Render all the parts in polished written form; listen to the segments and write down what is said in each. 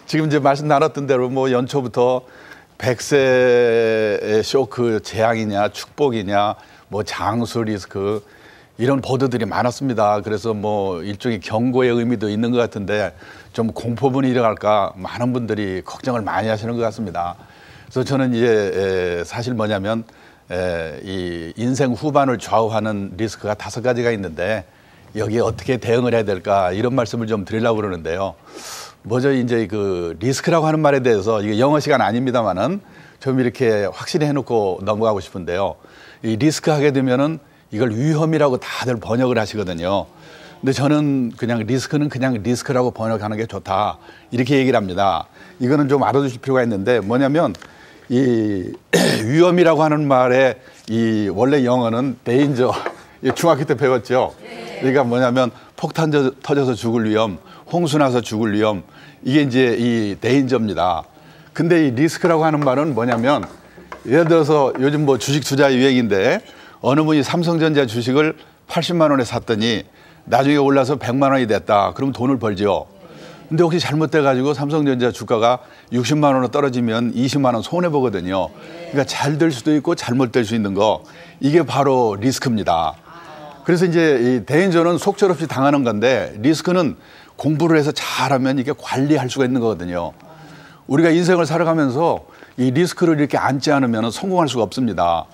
지금 이제 말씀 나눴던 대로 뭐 연초부터 100세 쇼크 재앙이냐 축복이냐 뭐 장수 리스크 이런 보도들이 많았습니다. 그래서 뭐 일종의 경고의 의미도 있는 것 같은데 좀 공포분이 일어날까 많은 분들이 걱정을 많이 하시는 것 같습니다. 그래서 저는 이제 사실 뭐냐면 이 인생 후반을 좌우하는 리스크가 5가지가 있는데 여기에 어떻게 대응을 해야 될까 이런 말씀을 좀 드리려고 그러는데요. 먼저 이제 그 리스크라고 하는 말에 대해서 이게 영어 시간 아닙니다만은 좀 이렇게 확실히 해놓고 넘어가고 싶은데요. 이 리스크 하게 되면은 이걸 위험이라고 다들 번역을 하시거든요. 근데 저는 그냥 리스크는 그냥 리스크라고 번역하는 게 좋다 이렇게 얘기를 합니다. 이거는 좀 알아두실 필요가 있는데 뭐냐면 이 위험이라고 하는 말에 이 원래 영어는 데인저 중학교 때 배웠죠. 그러니까 뭐냐면 폭탄 터져서 죽을 위험, 홍수 나서 죽을 위험 이게 이제 이 데인저입니다. 근데 이 리스크라고 하는 말은 뭐냐면 예를 들어서 요즘 뭐 주식 투자 유행인데 어느 분이 삼성전자 주식을 80만 원에 샀더니 나중에 올라서 100만 원이 됐다. 그럼 돈을 벌죠. 근데 혹시 잘못돼가지고 삼성전자 주가가 60만 원으로 떨어지면 20만 원 손해보거든요. 그러니까 잘 될 수도 있고 잘못될 수 있는 거 이게 바로 리스크입니다. 그래서 이제 이 데인저는 속절없이 당하는 건데 리스크는 공부를 해서 잘하면 이게 관리할 수가 있는 거거든요. 우리가 인생을 살아가면서 이 리스크를 이렇게 안지 않으면 성공할 수가 없습니다.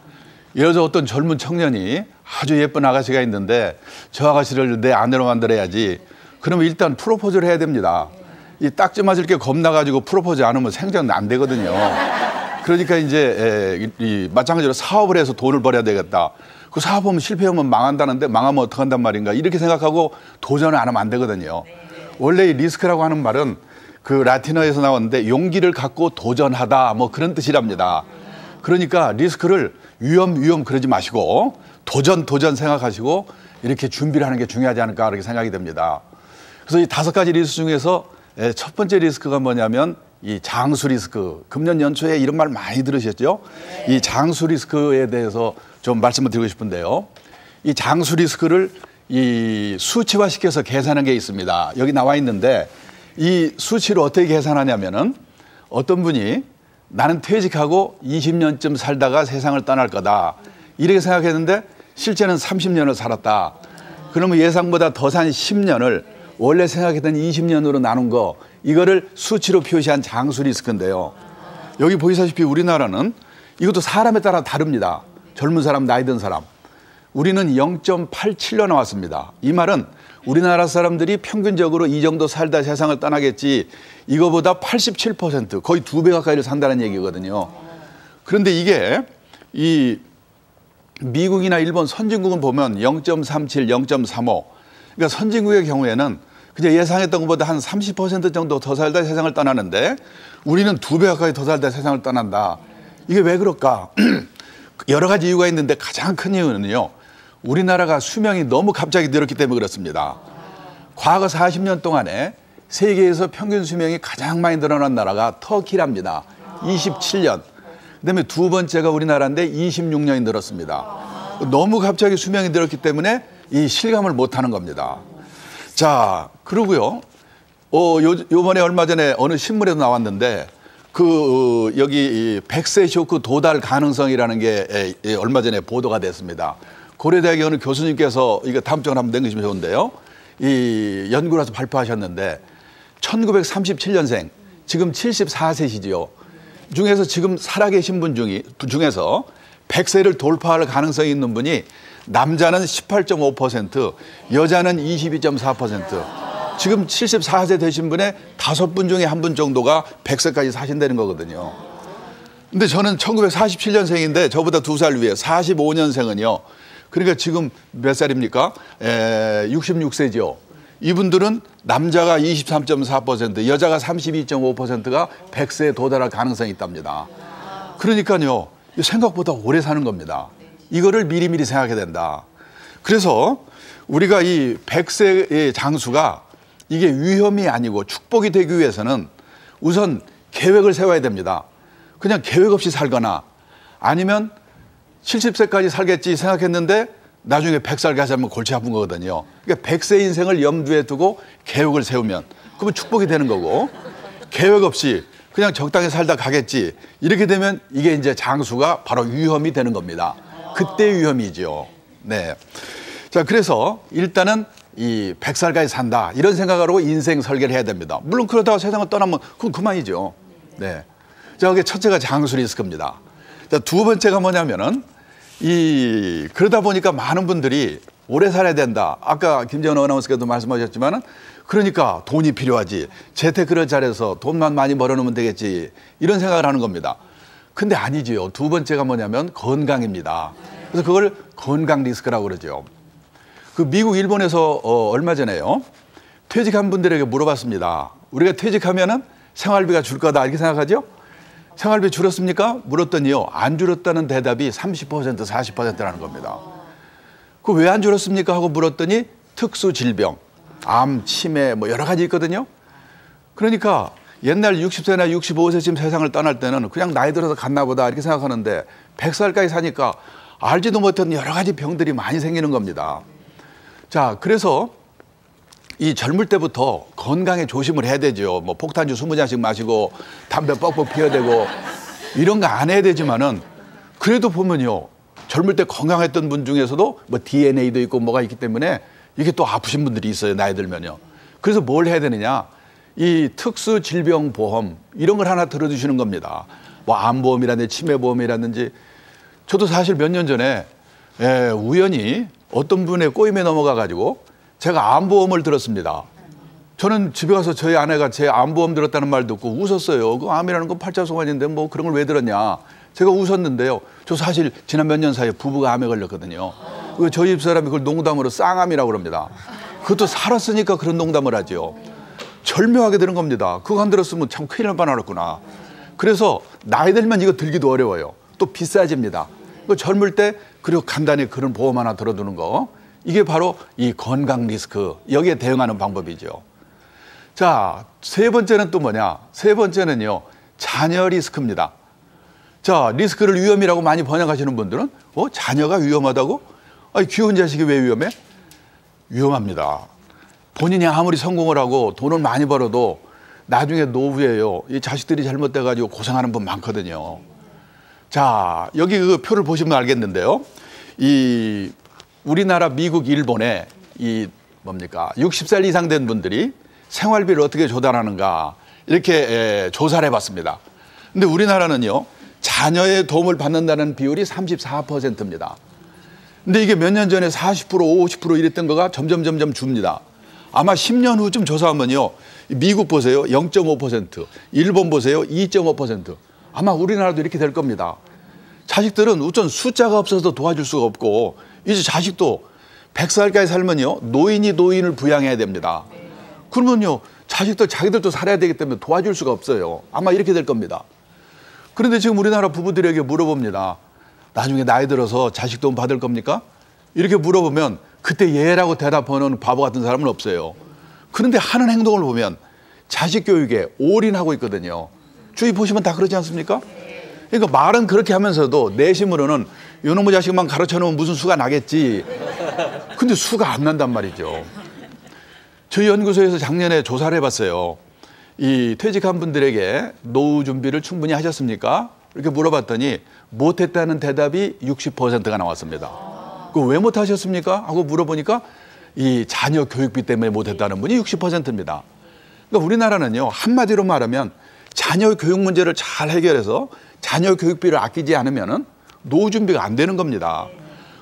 예를 들어 어떤 젊은 청년이 아주 예쁜 아가씨가 있는데 저 아가씨를 내 아내로 만들어야지. 그러면 일단 프로포즈를 해야 됩니다. 이 딱지 맞을 게 겁나가지고 프로포즈 안 하면 생전 안 되거든요. 그러니까 이제 이 마찬가지로 사업을 해서 돈을 벌어야 되겠다. 그 사업하면 실패하면 망한다는데 망하면 어떡한단 말인가 이렇게 생각하고 도전을 안 하면 안 되거든요. 원래 이 리스크라고 하는 말은 그 라틴어에서 나왔는데 용기를 갖고 도전하다 뭐 그런 뜻이랍니다. 그러니까 리스크를 위험 그러지 마시고 도전 생각하시고 이렇게 준비를 하는 게 중요하지 않을까 그렇게 생각이 됩니다. 그래서 이 5가지 리스크 중에서 첫 번째 리스크가 뭐냐면 이 장수 리스크. 금년 연초에 이런 말 많이 들으셨죠? 이 장수 리스크에 대해서 좀 말씀을 드리고 싶은데요. 이 장수 리스크를 이 수치화시켜서 계산한 게 있습니다. 여기 나와 있는데 이 수치를 어떻게 계산하냐면은 어떤 분이 나는 퇴직하고 20년쯤 살다가 세상을 떠날 거다. 이렇게 생각했는데 실제는 30년을 살았다. 그러면 예상보다 더 산 10년을 원래 생각했던 20년으로 나눈 거 이거를 수치로 표시한 장수 리스크인데요. 여기 보시다시피 우리나라는 이것도 사람에 따라 다릅니다. 젊은 사람, 나이 든 사람. 우리는 0.87로 나왔습니다. 이 말은 우리나라 사람들이 평균적으로 이 정도 살다 세상을 떠나겠지 이거보다 87% 거의 2배 가까이를 산다는 얘기거든요. 그런데 이게 이 미국이나 일본 선진국은 보면 0.37, 0.35 그러니까 선진국의 경우에는 그냥 예상했던 것보다 한 30% 정도 더 살다 세상을 떠나는데 우리는 2배 가까이 더 살다 세상을 떠난다. 이게 왜 그럴까? 여러 가지 이유가 있는데 가장 큰 이유는요. 우리나라가 수명이 너무 갑자기 늘었기 때문에 그렇습니다. 과거 40년 동안에 세계에서 평균 수명이 가장 많이 늘어난 나라가 터키랍니다. 27년. 그다음에 두 번째가 우리나라인데 26년이 늘었습니다. 너무 갑자기 수명이 늘었기 때문에 이 실감을 못하는 겁니다. 자, 그러고요. 요번에 얼마 전에 어느 신문에도 나왔는데 여기 100세 쇼크 도달 가능성이라는 게 얼마 전에 보도가 됐습니다. 고려대학의 어느 교수님께서 이거 다음 주에 한번 넘기시면 좋은데요. 이 연구를 해서 발표하셨는데 1937년생, 지금 74세시지요. 중에서 지금 살아계신 분 중에서 100세를 돌파할 가능성이 있는 분이 남자는 18.5%, 여자는 22.4%. 지금 74세 되신 분의 5분 중에 1분 정도가 100세까지 사신다는 거거든요. 근데 저는 1947년생인데 저보다 2살 위에 45년생은요. 그러니까 지금 몇 살입니까? 66세죠. 이분들은 남자가 23.4%, 여자가 32.5%가 100세에 도달할 가능성이 있답니다. 그러니까요. 생각보다 오래 사는 겁니다. 이거를 미리미리 생각해야 된다. 그래서 우리가 이 100세의 장수가 이게 위험이 아니고 축복이 되기 위해서는 우선 계획을 세워야 됩니다. 그냥 계획 없이 살거나 아니면 70세까지 살겠지 생각했는데 나중에 100살까지 하면 골치 아픈 거거든요. 그러니까 100세 인생을 염두에 두고 계획을 세우면 그러면 축복이 되는 거고 계획 없이 그냥 적당히 살다 가겠지. 이렇게 되면 이게 이제 장수가 바로 위험이 되는 겁니다. 그때 위험이죠. 네. 자, 그래서 일단은 이 100살까지 산다. 이런 생각을 하고 인생 설계를 해야 됩니다. 물론 그러다가 세상을 떠나면 그건 그만이죠. 네. 자, 그게 첫째가 장수 리스크입니다. 자, 두 번째가 뭐냐면은 그러다 보니까 많은 분들이 오래 살아야 된다. 아까 김재원 아나운서께도 말씀하셨지만은 그러니까 돈이 필요하지. 재테크를 잘해서 돈만 많이 벌어놓으면 되겠지. 이런 생각을 하는 겁니다. 근데 아니지요. 두 번째가 뭐냐면 건강입니다. 그래서 그걸 건강 리스크라고 그러죠. 그 미국, 일본에서 얼마 전에요. 퇴직한 분들에게 물어봤습니다. 우리가 퇴직하면은 생활비가 줄 거다. 이렇게 생각하죠? 생활비 줄었습니까? 물었더니요. 안 줄었다는 대답이 30%, 40%라는 겁니다. 그 왜 안 줄었습니까? 하고 물었더니 특수 질병, 암, 치매 뭐 여러 가지 있거든요. 그러니까 옛날 60세나 65세쯤 세상을 떠날 때는 그냥 나이 들어서 갔나 보다 이렇게 생각하는데 100살까지 사니까 알지도 못한 여러 가지 병들이 많이 생기는 겁니다. 자, 그래서 이 젊을 때부터 건강에 조심을 해야 되죠. 뭐 폭탄주 20잔씩 마시고 담배 뻑뻑 피워야 되고 이런 거 안 해야 되지만은 그래도 보면요. 젊을 때 건강했던 분 중에서도 뭐 DNA도 있고 뭐가 있기 때문에 이게 또 아프신 분들이 있어요. 나이 들면요. 그래서 뭘 해야 되느냐. 이 특수 질병 보험 이런 걸 하나 들어주시는 겁니다. 뭐 암보험이라든지 치매보험이라든지 저도 사실 몇 년 전에 우연히 어떤 분의 꼬임에 넘어가 가지고 제가 암보험을 들었습니다. 저는 집에 가서 저희 아내가 제 암보험 들었다는 말 듣고 웃었어요. 그 암이라는 건 팔자송환인데 뭐 그런 걸 왜 들었냐. 제가 웃었는데요. 저 사실 지난 몇 년 사이에 부부가 암에 걸렸거든요. 저희 집사람이 그걸 농담으로 쌍암이라고 그럽니다. 그것도 살았으니까 그런 농담을 하죠. 절묘하게 되는 겁니다. 그거 안 들었으면 참 큰일 날 뻔하겠구나. 그래서 나이 들면 이거 들기도 어려워요. 또 비싸집니다. 젊을 때 그리고 간단히 그런 보험 하나 들어두는 거. 이게 바로 이 건강 리스크. 여기에 대응하는 방법이죠. 자, 세 번째는 또 뭐냐. 세 번째는요. 자녀 리스크입니다. 자, 리스크를 위험이라고 많이 번역하시는 분들은 자녀가 위험하다고? 아니, 귀여운 자식이 왜 위험해? 위험합니다. 본인이 아무리 성공을 하고 돈을 많이 벌어도 나중에 노후에요. 이 자식들이 잘못돼가지고 고생하는 분 많거든요. 자, 여기 그 표를 보시면 알겠는데요. 이 우리나라, 미국, 일본에 이 뭡니까? 60살 이상 된 분들이 생활비를 어떻게 조달하는가 이렇게 조사를 해봤습니다. 근데 우리나라는요. 자녀의 도움을 받는다는 비율이 34%입니다. 근데 이게 몇 년 전에 40%, 50% 이랬던 거가 점점 줍니다. 아마 10년 후쯤 조사하면요. 미국 보세요. 0.5%, 일본 보세요. 2.5%. 아마 우리나라도 이렇게 될 겁니다. 자식들은 우선 숫자가 없어서 도와줄 수가 없고 이제 자식도 100살까지 살면요. 노인이 노인을 부양해야 됩니다. 그러면요. 자식들 자기들도 살아야 되기 때문에 도와줄 수가 없어요. 아마 이렇게 될 겁니다. 그런데 지금 우리나라 부부들에게 물어봅니다. 나중에 나이 들어서 자식 도움 받을 겁니까? 이렇게 물어보면 그때 예라고 대답하는 바보 같은 사람은 없어요. 그런데 하는 행동을 보면 자식 교육에 올인하고 있거든요. 주위 보시면 다 그러지 않습니까? 그러니까 말은 그렇게 하면서도 내심으로는 이놈의 자식만 가르쳐 놓으면 무슨 수가 나겠지. 근데 수가 안 난단 말이죠. 저희 연구소에서 작년에 조사를 해봤어요. 이 퇴직한 분들에게 노후 준비를 충분히 하셨습니까? 이렇게 물어봤더니 못했다는 대답이 60%가 나왔습니다. 그 왜 못하셨습니까? 하고 물어보니까 이 자녀 교육비 때문에 못했다는 분이 60%입니다. 그러니까 우리나라는요. 한마디로 말하면 자녀 교육 문제를 잘 해결해서 자녀 교육비를 아끼지 않으면 노후 준비가 안 되는 겁니다.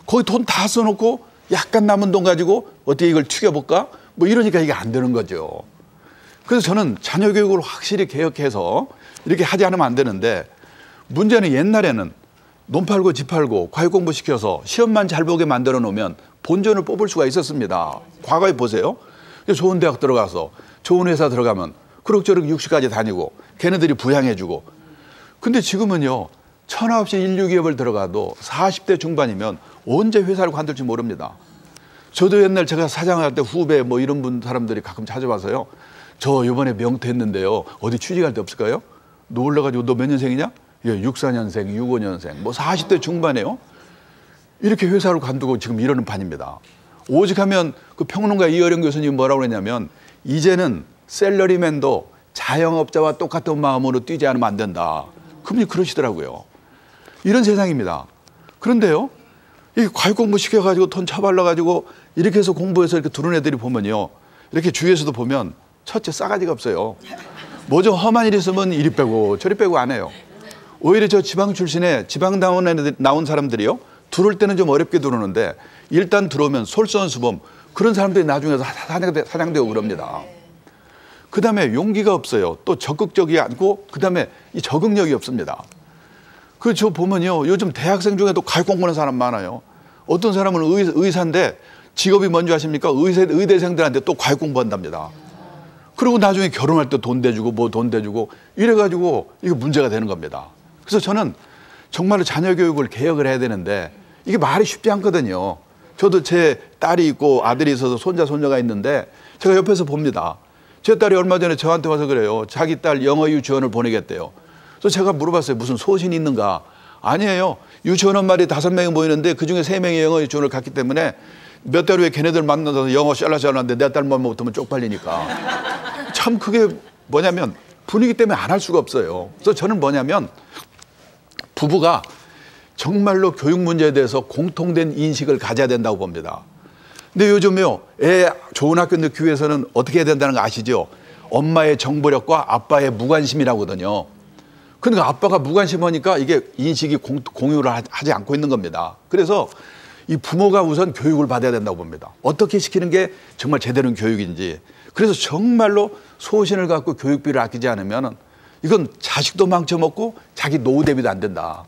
거기 돈 다 써놓고 약간 남은 돈 가지고 어떻게 이걸 튀겨볼까? 뭐 이러니까 이게 안 되는 거죠. 그래서 저는 자녀 교육을 확실히 개혁해서 이렇게 하지 않으면 안 되는데 문제는 옛날에는 논 팔고 집 팔고 과외 공부 시켜서 시험만 잘 보게 만들어 놓으면 본전을 뽑을 수가 있었습니다. 과거에 보세요. 좋은 대학 들어가서 좋은 회사 들어가면 그럭저럭 60까지 다니고 걔네들이 부양해주고. 근데 지금은요. 천하 없이 인류기업을 들어가도 40대 중반이면 언제 회사를 관둘지 모릅니다. 저도 옛날 제가 사장을 할 때 후배 뭐 이런 분 사람들이 가끔 찾아와서요. 저 이번에 명퇴했는데요. 어디 취직할 데 없을까요? 놀라가지고 너 몇 년생이냐? 예, 64년생, 65년생, 뭐 40대 중반에요. 이렇게 회사를 관두고 지금 이러는 판입니다. 오직 하면 그 평론가 이어령 교수님 뭐라고 그랬냐면 이제는 샐러리맨도 자영업자와 똑같은 마음으로 뛰지 않으면 안 된다. 그분이 그러시더라고요. 이런 세상입니다. 그런데요, 이 과외 공부 시켜가지고 돈 처발라가지고 이렇게 해서 공부해서 이렇게 들어온 애들이 보면요, 이렇게 주위에서도 보면 첫째 싸가지가 없어요. 뭐 좀 험한 일 있으면 이리 빼고 저리 빼고 안 해요. 오히려 저 지방 출신에 지방 나온 사람들이요, 들어올 때는 좀 어렵게 들어오는데 일단 들어오면 솔선수범, 그런 사람들이 나중에 사장되고 그럽니다. 그 다음에 용기가 없어요. 또 적극적이 않고, 그 다음에 이 적응력이 없습니다. 그 저 보면요, 요즘 대학생 중에도 과외 공부하는 사람 많아요. 어떤 사람은 의사인데 직업이 뭔지 아십니까? 의대생들한테 또 과외 공부한답니다. 그리고 나중에 결혼할 때 돈 대주고 뭐 돈 대주고 이래가지고 이게 문제가 되는 겁니다. 그래서 저는 정말로 자녀 교육을 개혁을 해야 되는데 이게 말이 쉽지 않거든요. 저도 제 딸이 있고 아들이 있어서 손자가 있는데 제가 옆에서 봅니다. 제 딸이 얼마 전에 저한테 와서 그래요. 자기 딸 영어 유치원을 보내겠대요. 그래서 제가 물어봤어요. 무슨 소신이 있는가? 아니에요. 유치원 엄마들이 5명이 모이는데 그중에 3명이 영어 유치원을 갔기 때문에 몇 달 후에 걔네들 만나서 영어 샬라샬라하는데 내 딸 못하면 쪽팔리니까. 참 그게 뭐냐면 분위기 때문에 안 할 수가 없어요. 그래서 저는 뭐냐면 부부가 정말로 교육 문제에 대해서 공통된 인식을 가져야 된다고 봅니다. 근데 요즘요, 애 좋은 학교 넣기 위해서는 어떻게 해야 된다는 거 아시죠? 엄마의 정보력과 아빠의 무관심이라고 하거든요. 그러니까 아빠가 무관심하니까 이게 인식이 공유를 하지 않고 있는 겁니다. 그래서 이 부모가 우선 교육을 받아야 된다고 봅니다. 어떻게 시키는 게 정말 제대로 된 교육인지. 그래서 정말로 소신을 갖고 교육비를 아끼지 않으면 이건 자식도 망쳐먹고 자기 노후 대비도 안 된다.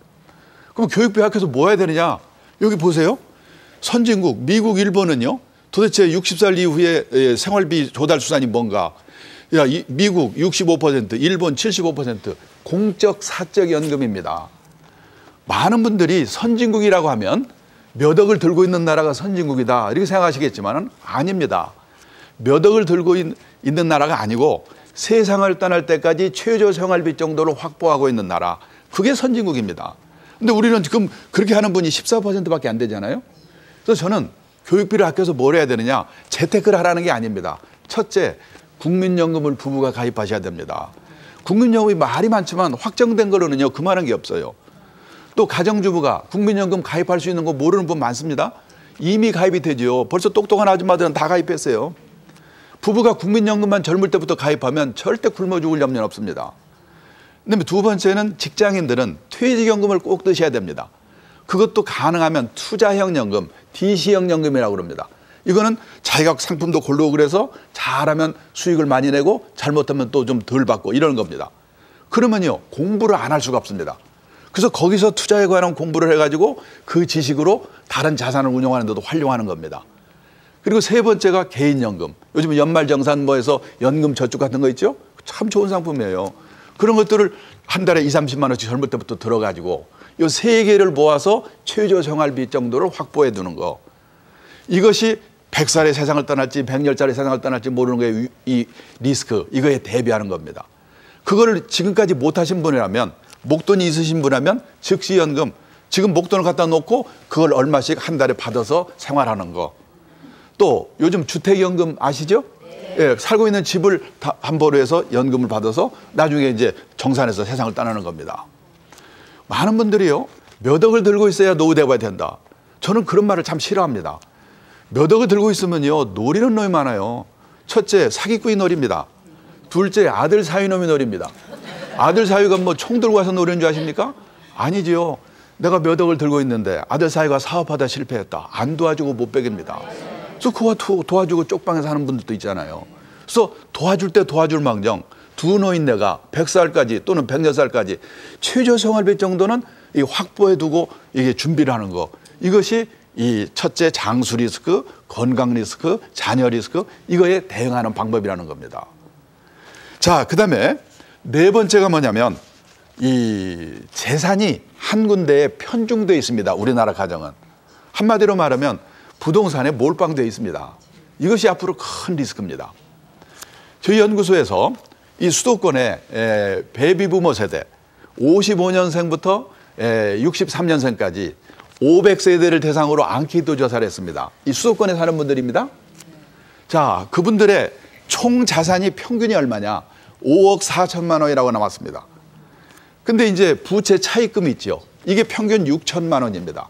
그럼 교육비 아껴서 뭐 해야 되느냐? 여기 보세요. 선진국, 미국, 일본은요, 도대체 60살 이후에 생활비 조달 수단이 뭔가? 야, 미국 65%, 일본 75% 공적 사적 연금입니다. 많은 분들이 선진국이라고 하면 몇 억을 들고 있는 나라가 선진국이다 이렇게 생각하시겠지만 아닙니다. 몇 억을 들고 있는 나라가 아니고 세상을 떠날 때까지 최저 생활비 정도를 확보하고 있는 나라, 그게 선진국입니다. 근데 우리는 지금 그렇게 하는 분이 14%밖에 안 되잖아요. 그래서 저는 교육비를 아껴서 뭘 해야 되느냐? 재테크를 하라는 게 아닙니다. 첫째, 국민연금을 부부가 가입하셔야 됩니다. 국민연금이 말이 많지만 확정된 거로는요, 그만한 게 없어요. 또 가정주부가 국민연금 가입할 수 있는 거 모르는 분 많습니다. 이미 가입이 되죠. 벌써 똑똑한 아줌마들은 다 가입했어요. 부부가 국민연금만 젊을 때부터 가입하면 절대 굶어 죽을 염려는 없습니다. 그다음에 두 번째는 직장인들은 퇴직연금을 꼭 드셔야 됩니다. 그것도 가능하면 투자형 연금, DC형 연금이라고 그럽니다. 이거는 자기가 상품도 고르고 그래서 잘하면 수익을 많이 내고 잘못하면 또 좀 덜 받고 이러는 겁니다. 그러면요, 공부를 안 할 수가 없습니다. 그래서 거기서 투자에 관한 공부를 해가지고 그 지식으로 다른 자산을 운용하는 데도 활용하는 겁니다. 그리고 세 번째가 개인연금. 요즘 연말정산 뭐해서 연금 저축 같은 거 있죠? 참 좋은 상품이에요. 그런 것들을 한 달에 20~30만 원씩 젊을 때부터 들어가지고 이 세 개를 모아서 최저 생활비 정도를 확보해 두는 거. 이것이 100살의 세상을 떠날지 100살의 세상을 떠날지 모르는 게 이 리스크, 이거에 대비하는 겁니다. 그거를 지금까지 못하신 분이라면, 목돈이 있으신 분이라면 즉시연금, 지금 목돈을 갖다 놓고 그걸 얼마씩 한 달에 받아서 생활하는 거. 또 요즘 주택연금 아시죠? 예, 살고 있는 집을 담보로 해서 연금을 받아서 나중에 이제 정산해서 세상을 떠나는 겁니다. 많은 분들이요, 몇 억을 들고 있어야 노후 대비가 된다. 저는 그런 말을 참 싫어합니다. 몇 억을 들고 있으면요, 노리는 놈이 많아요. 첫째, 사기꾼이 노립니다. 둘째, 아들 사위놈이 노립니다. 아들 사위가 뭐 총 들고 와서 노리는 줄 아십니까? 아니지요. 내가 몇 억을 들고 있는데 아들 사위가 사업하다 실패했다. 안 도와주고 못 빼깁니다. 그래서 그와 도와주고 쪽방에서 하는 분들도 있잖아요. 그래서 도와줄 때 도와줄 망정, 두 노인네가 100살까지 또는 106살까지 최저 생활비 정도는 이 확보해 두고 이게 준비를 하는 거. 이것이 이 첫째 장수 리스크, 건강 리스크, 자녀 리스크, 이거에 대응하는 방법이라는 겁니다. 자, 그다음에 네 번째가 뭐냐면 이 재산이 한 군데에 편중되어 있습니다. 우리나라 가정은. 한마디로 말하면 부동산에 몰빵되어 있습니다. 이것이 앞으로 큰 리스크입니다. 저희 연구소에서 이 수도권의 베이비부머 세대 55년생부터 63년생까지 500세대를 대상으로 앙케이트 조사를 했습니다. 이 수도권에 사는 분들입니다. 자, 그분들의 총 자산이 평균이 얼마냐? 5억 4천만 원이라고 남았습니다. 근데 이제 부채 차입금이 있죠. 이게 평균 6천만 원입니다.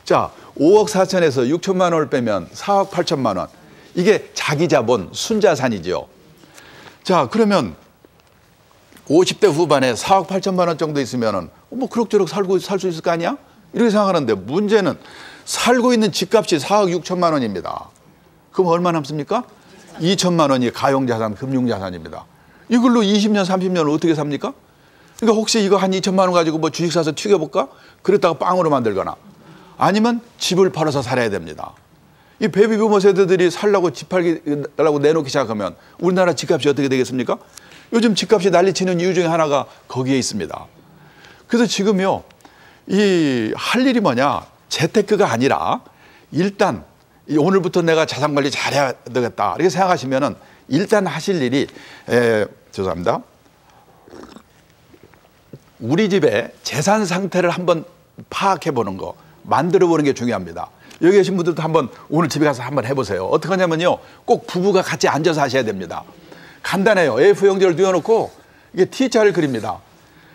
자, 5억 4천에서 6천만 원을 빼면 4억 8천만 원. 이게 자기 자본, 순자산이죠. 자, 그러면 50대 후반에 4억 8천만 원 정도 있으면은 뭐 그럭저럭 살 수 있을 거 아니야? 이렇게 생각하는데 문제는 살고 있는 집값이 4억 6천만 원입니다. 그럼 얼마 남습니까? 2천만 원이 가용자산, 금융자산입니다. 이걸로 20년, 30년을 어떻게 삽니까? 그러니까 혹시 이거 한 2천만 원 가지고 뭐 주식 사서 튀겨볼까? 그랬다가 빵으로 만들거나 아니면 집을 팔아서 살아야 됩니다. 이 베이비부머 세대들이 살라고 집 팔라고 내놓기 시작하면 우리나라 집값이 어떻게 되겠습니까? 요즘 집값이 난리치는 이유 중에 하나가 거기에 있습니다. 그래서 지금요, 할 일이 뭐냐? 재테크가 아니라 일단 오늘부터 내가 자산 관리 잘해야 되겠다. 이렇게 생각하시면은 일단 하실 일이, 죄송합니다. 우리 집의 재산 상태를 한번 파악해 보는 거, 만들어 보는 게 중요합니다. 여기 계신 분들도 한번 오늘 집에 가서 한번 해보세요. 어떻게 하냐면요, 꼭 부부가 같이 앉아서 하셔야 됩니다. 간단해요. A4용지를 띄워놓고 이게 T자를 그립니다.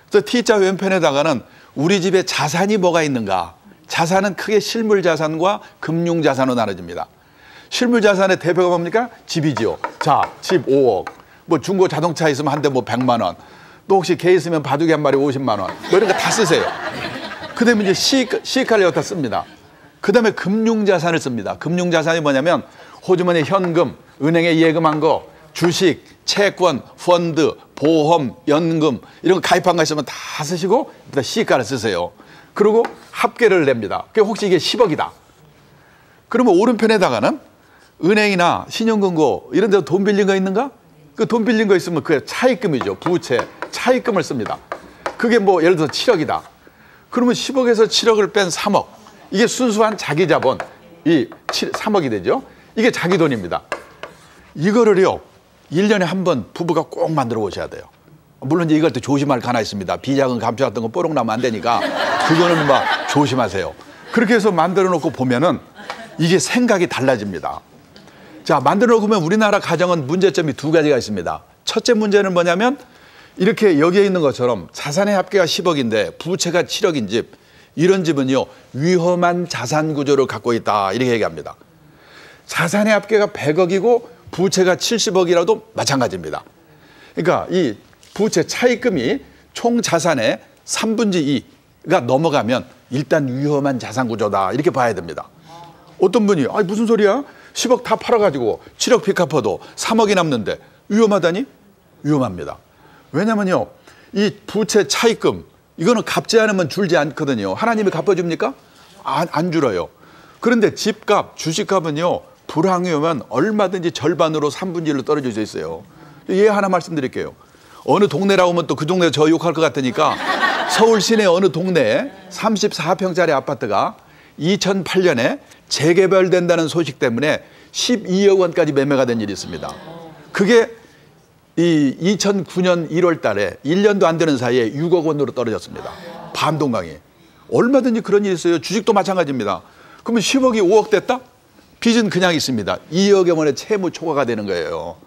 그래서 T자 왼편에다가는 우리 집에 자산이 뭐가 있는가. 자산은 크게 실물자산과 금융자산으로 나눠집니다. 실물자산의 대표가 뭡니까? 집이지요. 자, 집 5억. 뭐 중고 자동차 있으면 한 대 뭐 100만 원. 또 혹시 개 있으면 바둑이 한 마리 50만 원. 뭐 이런 거 다 쓰세요. 그 다음에 이제 시가를 여기다 씁니다. 그 다음에 금융자산을 씁니다. 금융자산이 뭐냐면 호주머니 현금, 은행에 예금한 거, 주식, 채권, 펀드, 보험, 연금 이런 거 가입한 거 있으면 다 쓰시고 일단 시가를 쓰세요. 그리고 합계를 냅니다. 그게 혹시 이게 10억이다. 그러면 오른편에다가는 은행이나 신용금고 이런 데서 돈 빌린 거 있는가? 그 돈 빌린 거 있으면 그게 차입금이죠. 부채, 차입금을 씁니다. 그게 뭐 예를 들어서 7억이다. 그러면 10억에서 7억을 뺀 3억. 이게 순수한 자기 자본, 3억이 되죠. 이게 자기 돈입니다. 이거를요, 1년에 한 번 부부가 꼭 만들어 보셔야 돼요. 물론 이걸 또 조심할 거 하나 있습니다. 비자금 감춰왔던 거 뽀록 나면 안 되니까 그거는 막 조심하세요. 그렇게 해서 만들어 놓고 보면은 이게 생각이 달라집니다. 자, 만들어 놓고 보면 우리나라 가정은 문제점이 두 가지가 있습니다. 첫째 문제는 뭐냐면 이렇게 여기에 있는 것처럼 자산의 합계가 10억인데 부채가 7억인 집, 이런 집은요, 위험한 자산 구조를 갖고 있다. 이렇게 얘기합니다. 자산의 합계가 100억이고 부채가 70억이라도 마찬가지입니다. 그러니까 이 부채 차입금이 총 자산의 3분의 2가 넘어가면 일단 위험한 자산 구조다. 이렇게 봐야 됩니다. 어떤 분이 무슨 소리야? 10억 다 팔아가지고 7억 빚갚아도 3억이 남는데 위험하다니? 위험합니다. 왜냐면요, 이 부채 차입금 이거는 갚지 않으면 줄지 않거든요. 하나님이 갚아줍니까? 안 줄어요. 그런데 집값, 주식값은요, 불황이 오면 얼마든지 절반으로 3분의 1로 떨어질 수 있어요. 예, 하나 말씀드릴게요. 어느 동네라고 하면 또 그 동네 저 욕할 것 같으니까 서울 시내 어느 동네에 34평짜리 아파트가 2008년에 재개발된다는 소식 때문에 12억 원까지 매매가 된 일이 있습니다. 그게 이 2009년 1월 달에 1년도 안 되는 사이에 6억 원으로 떨어졌습니다. 반동강이. 얼마든지 그런 일이 있어요. 주식도 마찬가지입니다. 그러면 10억이 5억 됐다? 빚은 그냥 있습니다. 2억여 원의 채무 초과가 되는 거예요.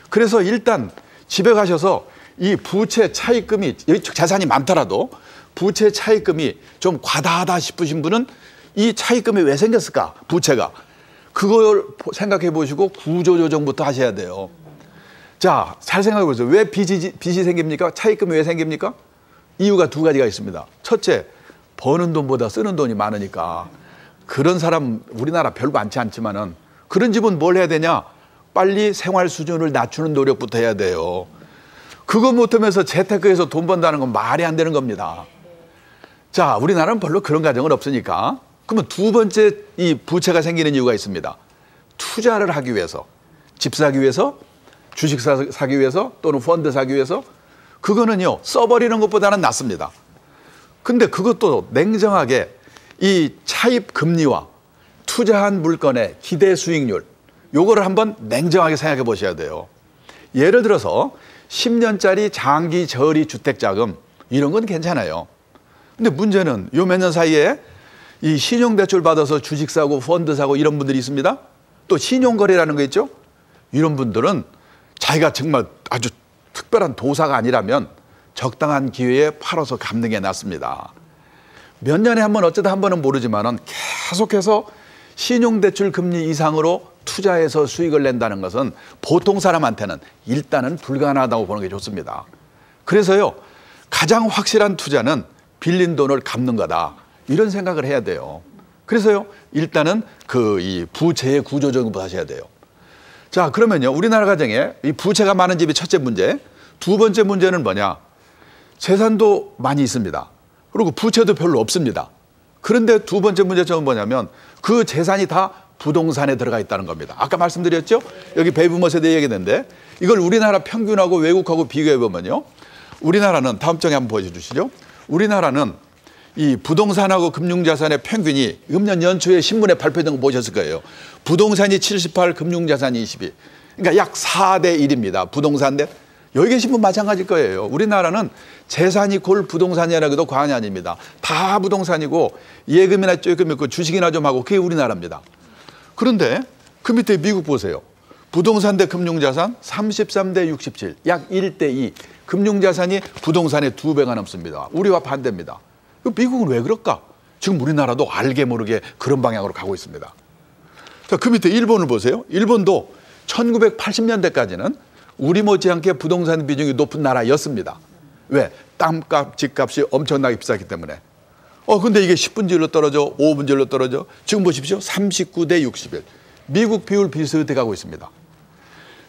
그래서 일단 집에 가셔서 이 부채 차입금이, 자산이 많더라도 부채 차입금이 좀 과다하다 싶으신 분은 이 차입금이 왜 생겼을까? 부채가. 그걸 생각해 보시고 구조조정부터 하셔야 돼요. 자, 잘 생각해 보세요. 왜 빚이 생깁니까? 차입금이 왜 생깁니까? 이유가 두 가지가 있습니다. 첫째, 버는 돈보다 쓰는 돈이 많으니까. 그런 사람 우리나라 별거 많지 않지만은 그런 집은 뭘 해야 되냐? 빨리 생활 수준을 낮추는 노력부터 해야 돼요. 그거 못하면서 재테크해서 돈 번다는 건 말이 안 되는 겁니다. 자, 우리나라는 별로 그런 가정은 없으니까. 그러면 두 번째 이 부채가 생기는 이유가 있습니다. 투자를 하기 위해서, 집 사기 위해서, 주식 사기 위해서, 또는 펀드 사기 위해서, 그거는요, 써버리는 것보다는 낫습니다. 근데 그것도 냉정하게 이 차입 금리와 투자한 물건의 기대 수익률, 요거를 한번 냉정하게 생각해 보셔야 돼요. 예를 들어서 10년짜리 장기 저리 주택자금, 이런 건 괜찮아요. 근데 문제는 요 몇 년 사이에 이 신용대출 받아서 주식 사고 펀드 사고 이런 분들이 있습니다. 또 신용거래라는 거 있죠. 이런 분들은 자기가 정말 아주 특별한 도사가 아니라면 적당한 기회에 팔아서 갚는 게 낫습니다. 몇 년에 한 번 어쩌다 한 번은 모르지만은 계속해서 신용대출 금리 이상으로 투자해서 수익을 낸다는 것은 보통 사람한테는 일단은 불가능하다고 보는 게 좋습니다. 그래서요, 가장 확실한 투자는 빌린 돈을 갚는 거다. 이런 생각을 해야 돼요. 그래서요, 일단은 이 부채의 구조조정부터 하셔야 돼요. 자, 그러면요, 우리나라 가정에 이 부채가 많은 집이 첫째 문제, 두 번째 문제는 뭐냐? 재산도 많이 있습니다. 그리고 부채도 별로 없습니다. 그런데 두 번째 문제점은 뭐냐면 그 재산이 다 부동산에 들어가 있다는 겁니다. 아까 말씀드렸죠? 여기 베이비부머 세대 얘기했는데 이걸 우리나라 평균하고 외국하고 비교해 보면요. 우리나라는 다음 장에 한번 보여주시죠. 우리나라는 이 부동산하고 금융자산의 평균이 금년 연초에 신문에 발표된 거 보셨을 거예요. 부동산이 78, 금융자산이 22. 그러니까 약 4대 1입니다. 부동산 대. 여기 계신 분 마찬가지일 거예요. 우리나라는 재산이 골 부동산이라고 해도 과언이 아닙니다. 다 부동산이고 예금이나 조금 있고 주식이나 좀 하고 그게 우리나라입니다. 그런데 그 밑에 미국 보세요. 부동산 대 금융자산 33대 67, 약 1대 2. 금융자산이 부동산의 2배가 넘습니다. 우리와 반대입니다. 미국은 왜 그럴까? 지금 우리나라도 알게 모르게 그런 방향으로 가고 있습니다. 자, 그 밑에 일본을 보세요. 일본도 1980년대까지는 우리 못지않게 부동산 비중이 높은 나라였습니다. 왜? 땅값, 집값이 엄청나게 비쌌기 때문에. 근데 이게 10분지율로 떨어져, 5분지율로 떨어져. 지금 보십시오. 39대 61. 미국 비율 비슷해 가고 있습니다.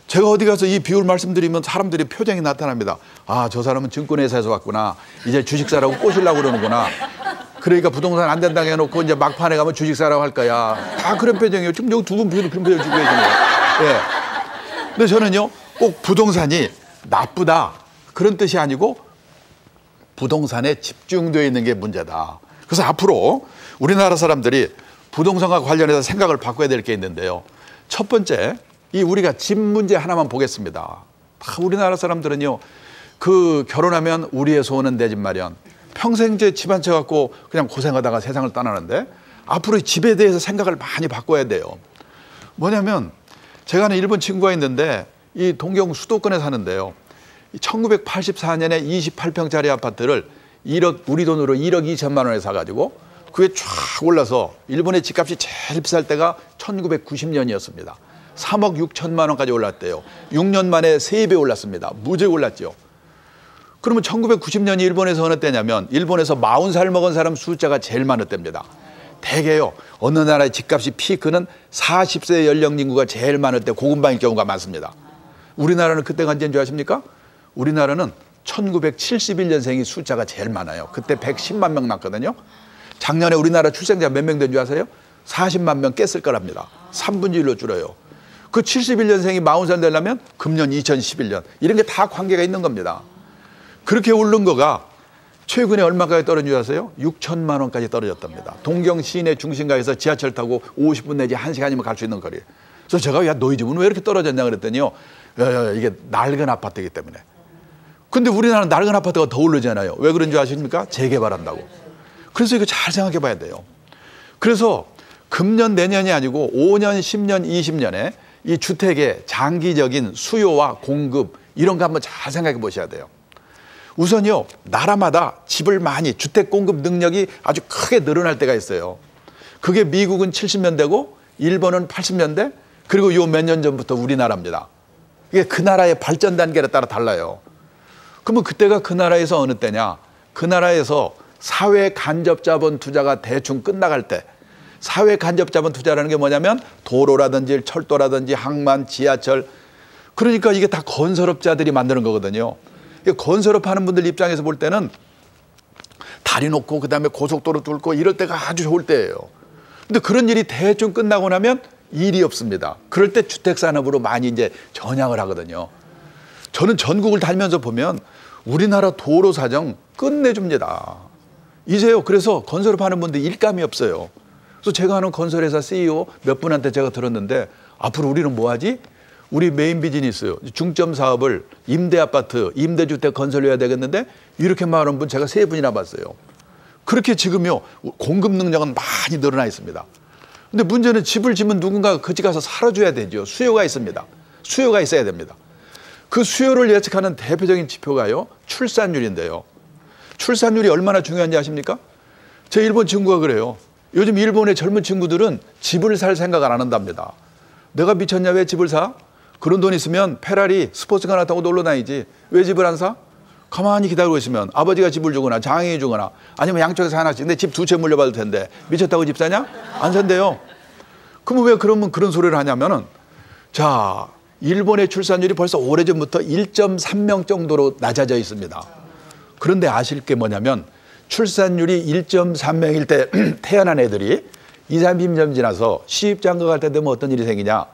제가 어디 가서 이 비율 말씀드리면 사람들이 표정이 나타납니다. 아, 저 사람은 증권회사에서 왔구나. 이제 주식사라고 꼬시려고 그러는구나. 그러니까 부동산 안 된다고 해놓고 이제 막판에 가면 주식사라고 할 거야. 다 그런 표정이에요. 지금 여기 두 분 비율 그런 표정 주고 계시네요. 예. 근데 저는요, 꼭 부동산이 나쁘다. 그런 뜻이 아니고 부동산에 집중되어 있는 게 문제다. 그래서 앞으로 우리나라 사람들이 부동산과 관련해서 생각을 바꿔야 될 게 있는데요. 첫 번째, 우리가 집 문제 하나만 보겠습니다. 우리나라 사람들은요, 결혼하면 우리의 소원은 내 집 마련. 평생 집 한 채 갖고 그냥 고생하다가 세상을 떠나는데 앞으로 집에 대해서 생각을 많이 바꿔야 돼요. 뭐냐면 제가 아는 일본 친구가 있는데 이 동경 수도권에 사는데요. 1984년에 28평짜리 아파트를 우리 돈으로 1억 2천만 원에 사가지고 그게 쫙 올라서 일본의 집값이 제일 비쌀 때가 1990년이었습니다. 3억 6천만 원까지 올랐대요. 6년 만에 3배 올랐습니다. 무지하게 올랐죠. 그러면 1990년이 일본에서 어느 때냐면 일본에서 40살 먹은 사람 숫자가 제일 많을 때입니다. 대개요. 어느 나라의 집값이 피크는 40세 연령 인구가 제일 많을 때 고금방일 경우가 많습니다. 우리나라는 그때가 언제인 줄 아십니까? 우리나라는 1971년생이 숫자가 제일 많아요. 그때 110만 명 났거든요. 작년에 우리나라 출생자 몇 명 된 줄 아세요? 40만 명 깼을 거랍니다. 3분의 1로 줄어요. 그 71년생이 40살 되려면 금년 2011년. 이런 게 다 관계가 있는 겁니다. 그렇게 오른 거가 최근에 얼마까지 떨어진 줄 아세요? 6천만 원까지 떨어졌답니다. 동경 시내 중심가에서 지하철 타고 50분 내지 1시간이면 갈 수 있는 거리. 그래서 제가 야, 너희 집은 왜 이렇게 떨어졌냐 그랬더니요. 이게 낡은 아파트이기 때문에. 근데 우리나라는 낡은 아파트가 더 오르잖아요. 왜 그런 줄 아십니까? 재개발한다고. 그래서 이거 잘 생각해 봐야 돼요. 그래서 금년 내년이 아니고 5년, 10년, 20년에 이 주택의 장기적인 수요와 공급 이런 거 한번 잘 생각해 보셔야 돼요. 우선요, 나라마다 집을 많이 주택 공급 능력이 아주 크게 늘어날 때가 있어요. 그게 미국은 70년대고 일본은 80년대 그리고 요 몇 년 전부터 우리나라입니다. 이게 그 나라의 발전 단계에 따라 달라요. 그러면 그때가 그 나라에서 어느 때냐? 그 나라에서 사회 간접 자본 투자가 대충 끝나갈 때 사회 간접 자본 투자라는 게 뭐냐면 도로라든지 철도라든지 항만, 지하철 그러니까 이게 다 건설업자들이 만드는 거거든요. 건설업 하는 분들 입장에서 볼 때는 다리 놓고 그다음에 고속도로 뚫고 이럴 때가 아주 좋을 때예요. 근데 그런 일이 대충 끝나고 나면 일이 없습니다. 그럴 때 주택산업으로 많이 이제 전향을 하거든요. 저는 전국을 다니면서 보면 우리나라 도로 사정 끝내줍니다. 이제요. 그래서 건설업 하는 분들 일감이 없어요. 그래서 제가 아는 건설회사 CEO 몇 분한테 제가 들었는데 앞으로 우리는 뭐 하지? 우리 메인 비즈니스, 중점 사업을 임대아파트, 임대주택 건설해야 되겠는데 이렇게 말하는 분 제가 3분이나 봤어요. 그렇게 지금요. 공급 능력은 많이 늘어나 있습니다. 근데 문제는 집을 지면 누군가 그 집 가서 살아줘야 되죠. 수요가 있습니다. 수요가 있어야 됩니다. 그 수요를 예측하는 대표적인 지표가요, 출산율인데요. 출산율이 얼마나 중요한지 아십니까? 제 일본 친구가 그래요. 요즘 일본의 젊은 친구들은 집을 살 생각을 안 한답니다. 내가 미쳤냐, 왜 집을 사? 그런 돈 있으면 페라리, 스포츠카 하나 타고 놀러 다니지. 왜 집을 안 사? 가만히 기다리고 있으면 아버지가 집을 주거나 장인이 주거나 아니면 양쪽에서 하나씩. 근데 집 두 채 물려받을 텐데 미쳤다고 집 사냐? 안 산대요. 그러면 왜 그런 소리를 하냐면은, 자, 일본의 출산율이 벌써 오래전부터 1.3명 정도로 낮아져 있습니다. 그런데 아실 게 뭐냐면 출산율이 1.3명일 때 태어난 애들이 2, 30년 지나서 시집장가 갈 때 되면 어떤 일이 생기냐.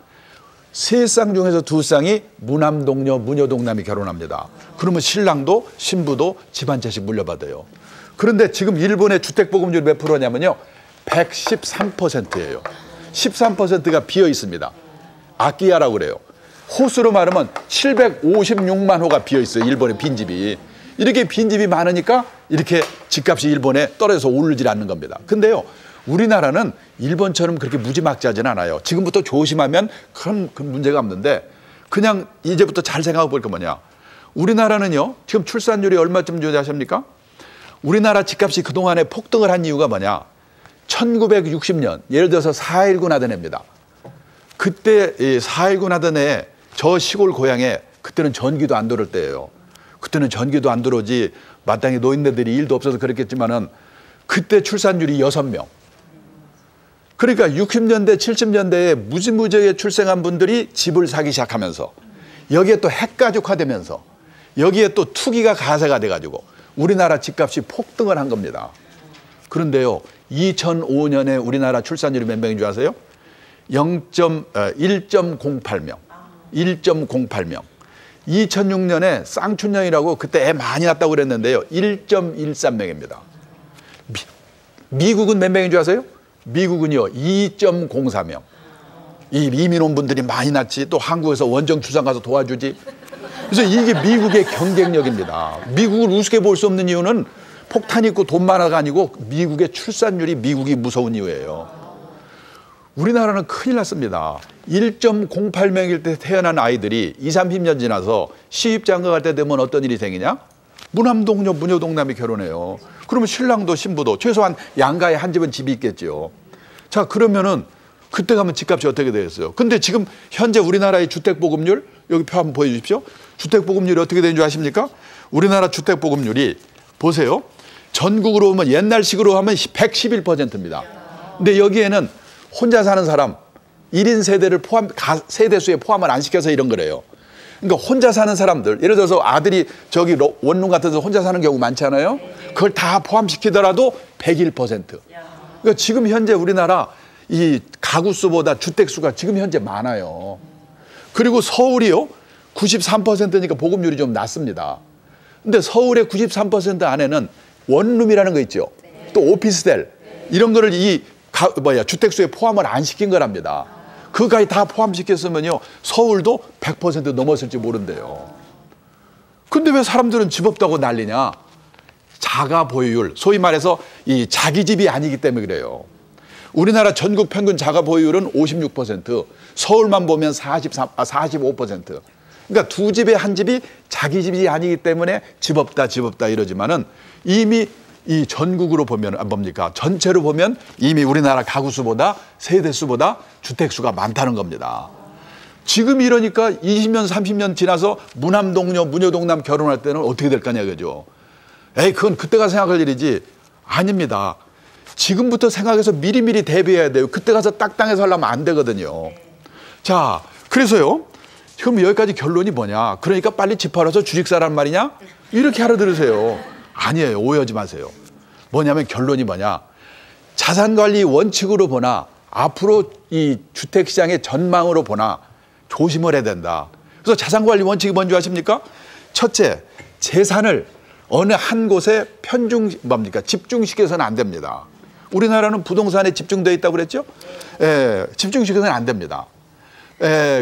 3쌍 중에서 2쌍이 무남동녀, 무녀동남이 결혼합니다. 그러면 신랑도 신부도 집 한 채씩 물려받아요. 그런데 지금 일본의 주택보급률이 몇 프로냐면요, 113%예요. 13%가 비어 있습니다. 아키야라고 그래요. 호수로 말하면 756만 호가 비어 있어요. 일본의 빈집이. 이렇게 빈집이 많으니까 이렇게 집값이 일본에 떨어져서 오르질 않는 겁니다. 근데요, 우리나라는 일본처럼 그렇게 무지막지하지는 않아요. 지금부터 조심하면 큰 문제가 없는데, 그냥 이제부터 잘 생각해 볼 게 뭐냐. 우리나라는요, 지금 출산율이 얼마쯤 존재하십니까? 우리나라 집값이 그동안에 폭등을 한 이유가 뭐냐. 1960년, 예를 들어서 4.19 나던 해입니다. 그때 4.19 나던 해에 저 시골 고향에 그때는 전기도 안 들어올 때예요. 그때는 전기도 안 들어오지 마땅히 노인네들이 일도 없어서 그랬겠지만은 그때 출산율이 6명. 그러니까 60년대, 70년대에 무지무지하게 출생한 분들이 집을 사기 시작하면서 여기에 또 핵가족화되면서 여기에 또 투기가 가세가 돼가지고 우리나라 집값이 폭등을 한 겁니다. 그런데요, 2005년에 우리나라 출산율이 몇 명인 줄 아세요? 1.08명. 1.08명. 2006년에 쌍춘년이라고 그때 애 많이 낳았다고 그랬는데요, 1.13명입니다. 미국은 몇 명인 줄 아세요? 미국은요, 2.04명. 이민 온 분들이 많이 낳지, 또 한국에서 원정 출산 가서 도와주지. 그래서 이게 미국의 경쟁력입니다. 미국을 우습게 볼 수 없는 이유는 폭탄 있고 돈 많아가 아니고 미국의 출산율이 미국이 무서운 이유예요. 우리나라는 큰일 났습니다. 1.08명일 때 태어난 아이들이 2, 30년 지나서 시집장가 갈 때 되면 어떤 일이 생기냐? 무남동녀, 무녀동남이 결혼해요. 그러면 신랑도 신부도 최소한 양가에 한 집은 집이 있겠죠. 자, 그러면은 그때 가면 집값이 어떻게 되겠어요? 근데 지금 현재 우리나라의 주택보급률, 여기 표 한번 보여주십시오. 주택보급률이 어떻게 되는 줄 아십니까? 우리나라 주택보급률이 보세요. 전국으로 보면 옛날식으로 하면 111%입니다. 근데 여기에는 혼자 사는 사람, 1인 세대를 세대수에 포함을 안 시켜서 이런 거래요. 그러니까 혼자 사는 사람들, 예를 들어서 아들이 저기 원룸 같은 데서 혼자 사는 경우 많잖아요. 그걸 다 포함시키더라도 101%. 그러니까 지금 현재 우리나라 이 가구 수보다 주택 수가 지금 현재 많아요. 그리고 서울이요, 93%니까 보급률이 좀 낮습니다. 근데 서울의 93% 안에는 원룸이라는 거 있죠. 또 오피스텔, 이런 거를 주택수에 포함을 안 시킨 거랍니다. 그까지 다 포함시켰으면요, 서울도 100% 넘었을지 모른대요. 근데 왜 사람들은 집 없다고 난리냐? 자가 보유율, 소위 말해서 이 자기 집이 아니기 때문에 그래요. 우리나라 전국 평균 자가 보유율은 56%, 서울만 보면 45%. 그러니까 두 집에 한 집이 자기 집이 아니기 때문에 집 없다 이러지만은 이미 이 전국으로 보면 안 봅니까? 전체로 보면 이미 우리나라 가구 수보다 세대 수보다 주택 수가 많다는 겁니다. 지금 이러니까 20년, 30년 지나서 무남동녀, 무녀동남 결혼할 때는 어떻게 될 거냐 그죠? 그건 그때가 생각할 일이지 아닙니다. 지금부터 생각해서 미리미리 대비해야 돼요. 그때 가서 딱땅해서 하려면 안 되거든요. 자, 그래서요. 그럼 여기까지 결론이 뭐냐? 그러니까 빨리 집 팔아서 주식 사란 말이냐? 이렇게 알아들으세요. 아니에요. 오해하지 마세요. 뭐냐면 결론이 뭐냐? 자산관리 원칙으로 보나 앞으로 이 주택시장의 전망으로 보나 조심을 해야 된다. 그래서 자산관리 원칙이 뭔지 아십니까? 첫째, 재산을 어느 한 곳에 집중시켜서는 안 됩니다. 우리나라는 부동산에 집중되어 있다고 그랬죠? 집중시켜서는 안 됩니다.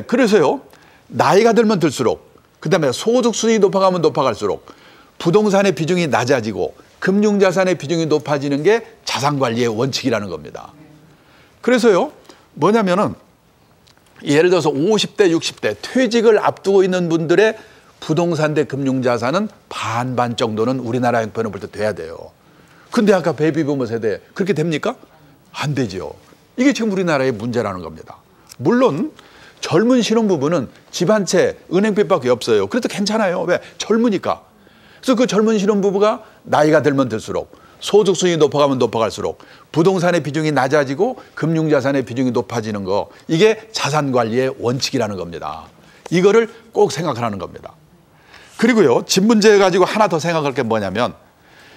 그래서요, 나이가 들면 들수록, 그 다음에 소득 수준이 높아가면 높아갈수록 부동산의 비중이 낮아지고 금융자산의 비중이 높아지는 게 자산관리의 원칙이라는 겁니다. 그래서요, 뭐냐면은 예를 들어서 50대, 60대 퇴직을 앞두고 있는 분들의 부동산 대 금융자산은 반반 정도는 우리나라 형편을 볼 때 돼야 돼요. 근데 아까 베이비부머 세대 그렇게 됩니까? 안 되죠. 이게 지금 우리나라의 문제라는 겁니다. 물론 젊은 신혼부부는 집 한 채 은행빚밖에 없어요. 그래도 괜찮아요. 왜? 젊으니까. 그래서 그 젊은 신혼부부가 나이가 들면 들수록 소득 수준이 높아가면 높아갈수록 부동산의 비중이 낮아지고 금융자산의 비중이 높아지는 거, 이게 자산관리의 원칙이라는 겁니다. 이거를 꼭 생각하라는 겁니다. 그리고요, 집 문제 가지고 하나 더 생각할 게 뭐냐면,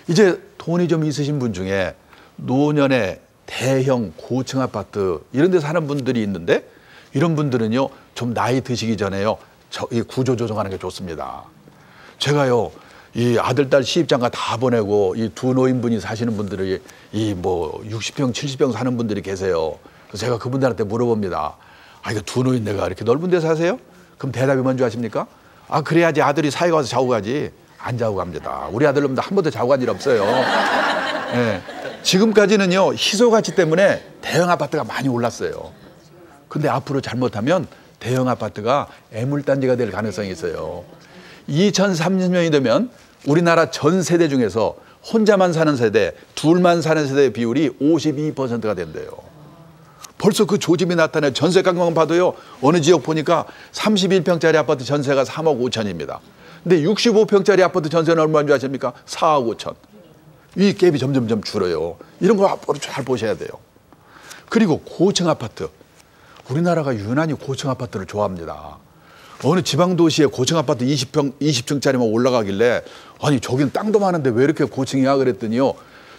이제 돈이 좀 있으신 분 중에 노년에 대형 고층 아파트 이런 데 사는 분들이 있는데, 이런 분들은요 좀 나이 드시기 전에요 이 구조 조정하는 게 좋습니다. 제가요 이 아들 딸 시집장가 다 보내고 이 두 노인분이 사시는 분들이 이 뭐 60평 70평 사는 분들이 계세요. 그래서 제가 그분들한테 물어봅니다. 아, 이거 두 노인 내가 이렇게 넓은 데 사세요? 그럼 대답이 뭔지 아십니까? 아, 그래야지 아들이 사회 가서 자고 가지. 안 자고 갑니다. 우리 아들놈도 한 번도 자고 간 일 없어요. 네. 지금까지는요 희소 가치 때문에 대형 아파트가 많이 올랐어요. 근데 앞으로 잘못하면 대형 아파트가 애물단지가 될 가능성이 있어요. 2030년이 되면 우리나라 전 세대 중에서 혼자만 사는 세대, 둘만 사는 세대의 비율이 52%가 된대요. 벌써 그 조짐이 나타나요. 전세 가격만 봐도요, 어느 지역 보니까 31평짜리 아파트 전세가 3억 5천입니다. 근데 65평짜리 아파트 전세는 얼마인 줄 아십니까? 4억 5천. 이 갭이 점점 줄어요. 이런 거 앞으로 잘 보셔야 돼요. 그리고 고층 아파트. 우리나라가 유난히 고층 아파트를 좋아합니다. 어느 지방 도시에 고층 아파트 20층짜리만 올라가길래, 아니 저긴 땅도 많은데 왜 이렇게 고층이야 그랬더니요,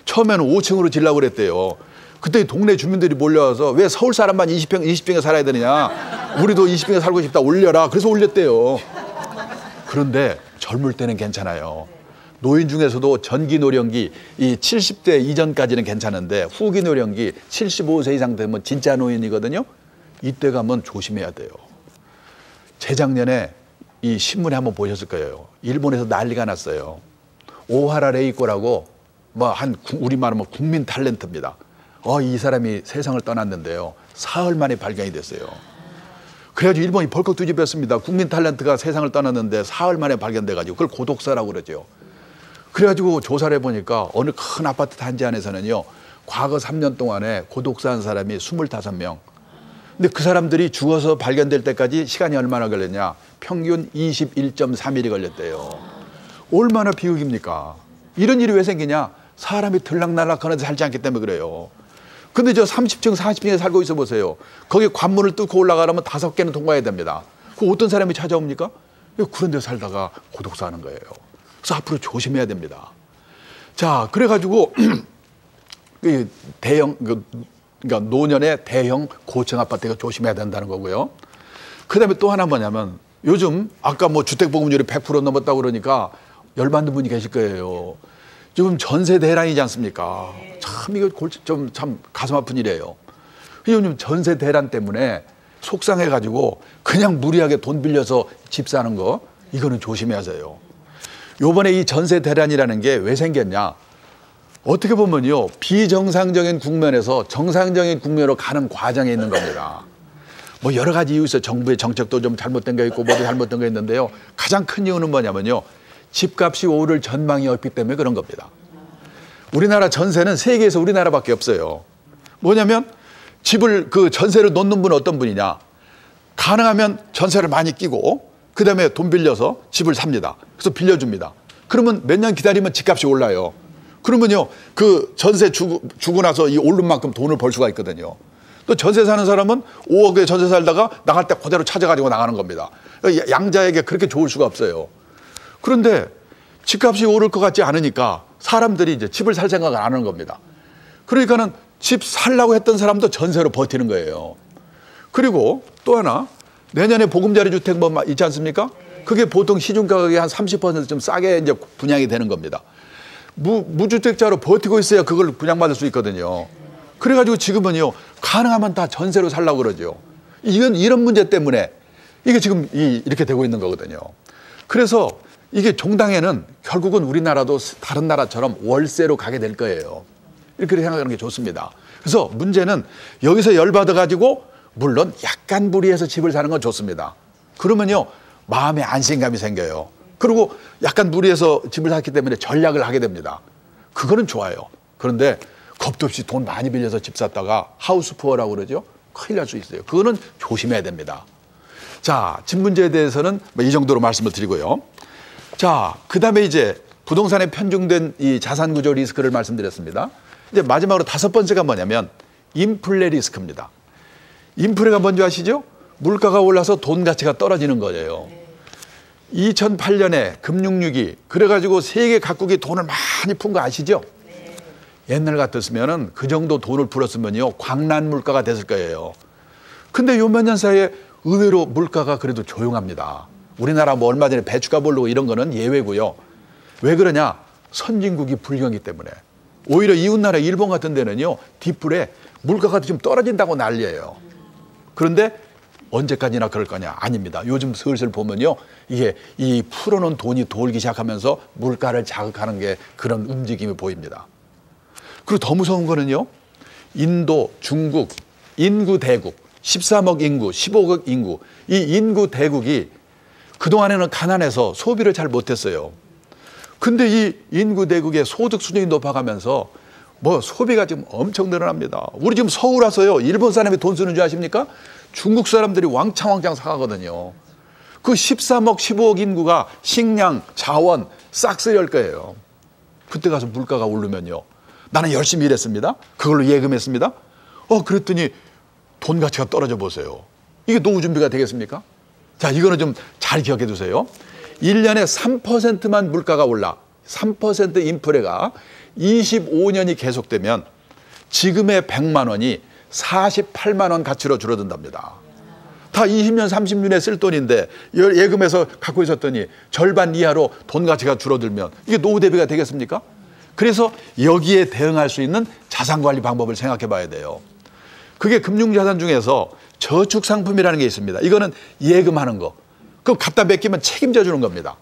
처음에는 5층으로 지려고 그랬대요. 그때 동네 주민들이 몰려와서 왜 서울 사람만 20평에 살아야 되느냐, 우리도 20평에 살고 싶다 올려라, 그래서 올렸대요. 그런데 젊을 때는 괜찮아요. 노인 중에서도 전기 노령기 이 70대 이전까지는 괜찮은데 후기 노령기 75세 이상 되면 진짜 노인이거든요. 이때 가면 조심해야 돼요. 재작년에 이 신문에 한번 보셨을 거예요. 일본에서 난리가 났어요. 오하라 레이코라고 뭐 한 우리말로 뭐 국민 탤런트입니다. 이 사람이 세상을 떠났는데요. 사흘 만에 발견이 됐어요. 그래가지고 일본이 벌컥 뒤집혔습니다. 국민 탤런트가 세상을 떠났는데 사흘 만에 발견돼가지고 그걸 고독사라고 그러죠. 그래가지고 조사를 해보니까 어느 큰 아파트 단지 안에서는요, 과거 3년 동안에 고독사한 사람이 25명. 근데 그 사람들이 죽어서 발견될 때까지 시간이 얼마나 걸렸냐? 평균 21.3일이 걸렸대요. 얼마나 비극입니까? 이런 일이 왜 생기냐? 사람이 들락날락하는데 살지 않기 때문에 그래요. 근데 저 30층, 40층에 살고 있어 보세요. 거기 관문을 뚫고 올라가려면 5개는 통과해야 됩니다. 그 어떤 사람이 찾아옵니까? 그런 데 살다가 고독사하는 거예요. 그래서 앞으로 조심해야 됩니다. 자, 그래가지고 그러니까 노년의 대형 고층 아파트가 조심해야 된다는 거고요. 그다음에 또 하나 뭐냐면, 요즘 아까 뭐 주택보급률이 100% 넘었다고 그러니까 열받는 분이 계실 거예요. 지금 전세 대란이지 않습니까? 참 이거 좀 참 가슴 아픈 일이에요. 요즘 전세 대란 때문에 속상해가지고 그냥 무리하게 돈 빌려서 집 사는 거, 이거는 조심해야 돼요. 요번에 이 전세 대란이라는 게 왜 생겼냐? 어떻게 보면요, 비정상적인 국면에서 정상적인 국면으로 가는 과정에 있는 겁니다. 뭐 여러 가지 이유 있어요. 정부의 정책도 좀 잘못된 게 있고 뭐도 잘못된 게 있는데요. 가장 큰 이유는 뭐냐면요, 집값이 오를 전망이 없기 때문에 그런 겁니다. 우리나라 전세는 세계에서 우리나라밖에 없어요. 뭐냐면 집을 그 전세를 놓는 분은 어떤 분이냐? 가능하면 전세를 많이 끼고 그다음에 돈 빌려서 집을 삽니다. 그래서 빌려줍니다. 그러면 몇 년 기다리면 집값이 올라요. 그러면요, 그 전세 주고 나서 이 오른 만큼 돈을 벌 수가 있거든요. 또 전세 사는 사람은 5억에 전세 살다가 나갈 때 그대로 찾아가지고 나가는 겁니다. 양자에게 그렇게 좋을 수가 없어요. 그런데 집값이 오를 것 같지 않으니까 사람들이 이제 집을 살 생각을 안 하는 겁니다. 그러니까는 집 살라고 했던 사람도 전세로 버티는 거예요. 그리고 또 하나, 내년에 보금자리 주택 뭐 있지 않습니까? 그게 보통 시중 가격의 한 30% 좀 싸게 이제 분양이 되는 겁니다. 무주택자로 버티고 있어야 그걸 분양받을 수 있거든요. 그래가지고 지금은요, 가능하면 다 전세로 살라고 그러죠. 이런 문제 때문에 이게 지금 이렇게 되고 있는 거거든요. 그래서 이게 종당에는 결국은 우리나라도 다른 나라처럼 월세로 가게 될 거예요. 이렇게 생각하는 게 좋습니다. 그래서 문제는 여기서 열받아가지고 물론 약간 무리해서 집을 사는 건 좋습니다. 그러면요, 마음에 안심감이 생겨요. 그리고 약간 무리해서 집을 샀기 때문에 전략을 하게 됩니다. 그거는 좋아요. 그런데 겁도 없이 돈 많이 빌려서 집 샀다가 하우스 푸어라고 그러죠. 큰일 날 수 있어요. 그거는 조심해야 됩니다. 자, 집 문제에 대해서는 이 정도로 말씀을 드리고요. 자, 그 다음에 이제 부동산에 편중된 이 자산 구조 리스크를 말씀드렸습니다. 이제 마지막으로 5번째가 뭐냐면 인플레 리스크입니다. 인플레가 뭔지 아시죠? 물가가 올라서 돈 가치가 떨어지는 거예요. 2008년에 금융위기, 그래가지고 세계 각국이 돈을 많이 푼 거 아시죠? 옛날 같았으면은 그 정도 돈을 풀었으면요, 광란 물가가 됐을 거예요. 근데 요 몇 년 사이에 의외로 물가가 그래도 조용합니다. 우리나라 뭐 얼마 전에 배추값 오르고 이런 거는 예외고요. 왜 그러냐? 선진국이 불경기 때문에. 오히려 이웃나라 일본 같은 데는요, 뒷불에 물가가 좀 떨어진다고 난리예요. 그런데 언제까지나 그럴 거냐? 아닙니다. 요즘 슬슬 보면요, 이게 이 풀어놓은 돈이 돌기 시작하면서 물가를 자극하는 게 그런 움직임이 보입니다. 그리고 더 무서운 거는요, 인도, 중국, 인구 대국, 13억 인구, 15억 인구, 이 인구 대국이 그동안에는 가난해서 소비를 잘 못했어요. 근데 이 인구 대국의 소득 수준이 높아가면서 뭐 소비가 지금 엄청 늘어납니다. 우리 지금 서울 와서요, 일본 사람이 돈 쓰는 줄 아십니까? 중국 사람들이 왕창왕창 사가거든요. 그 13억, 15억 인구가 식량, 자원 싹 쓸 거예요. 그때 가서 물가가 오르면요, 나는 열심히 일했습니다. 그걸로 예금했습니다. 그랬더니 돈 가치가 떨어져 보세요. 이게 노후 준비가 되겠습니까? 자, 이거는 좀 잘 기억해 두세요. 1년에 3%만 물가가 올라, 3% 인플레가 25년이 계속되면 지금의 100만 원이 48만 원 가치로 줄어든답니다. 다 20년, 30년에 쓸 돈인데 예금해서 갖고 있었더니 절반 이하로 돈 가치가 줄어들면 이게 노후 대비가 되겠습니까? 그래서 여기에 대응할 수 있는 자산관리 방법을 생각해 봐야 돼요. 그게 금융자산 중에서 저축상품이라는 게 있습니다. 이거는 예금하는 거. 그거 갖다 맡기면 책임져 주는 겁니다.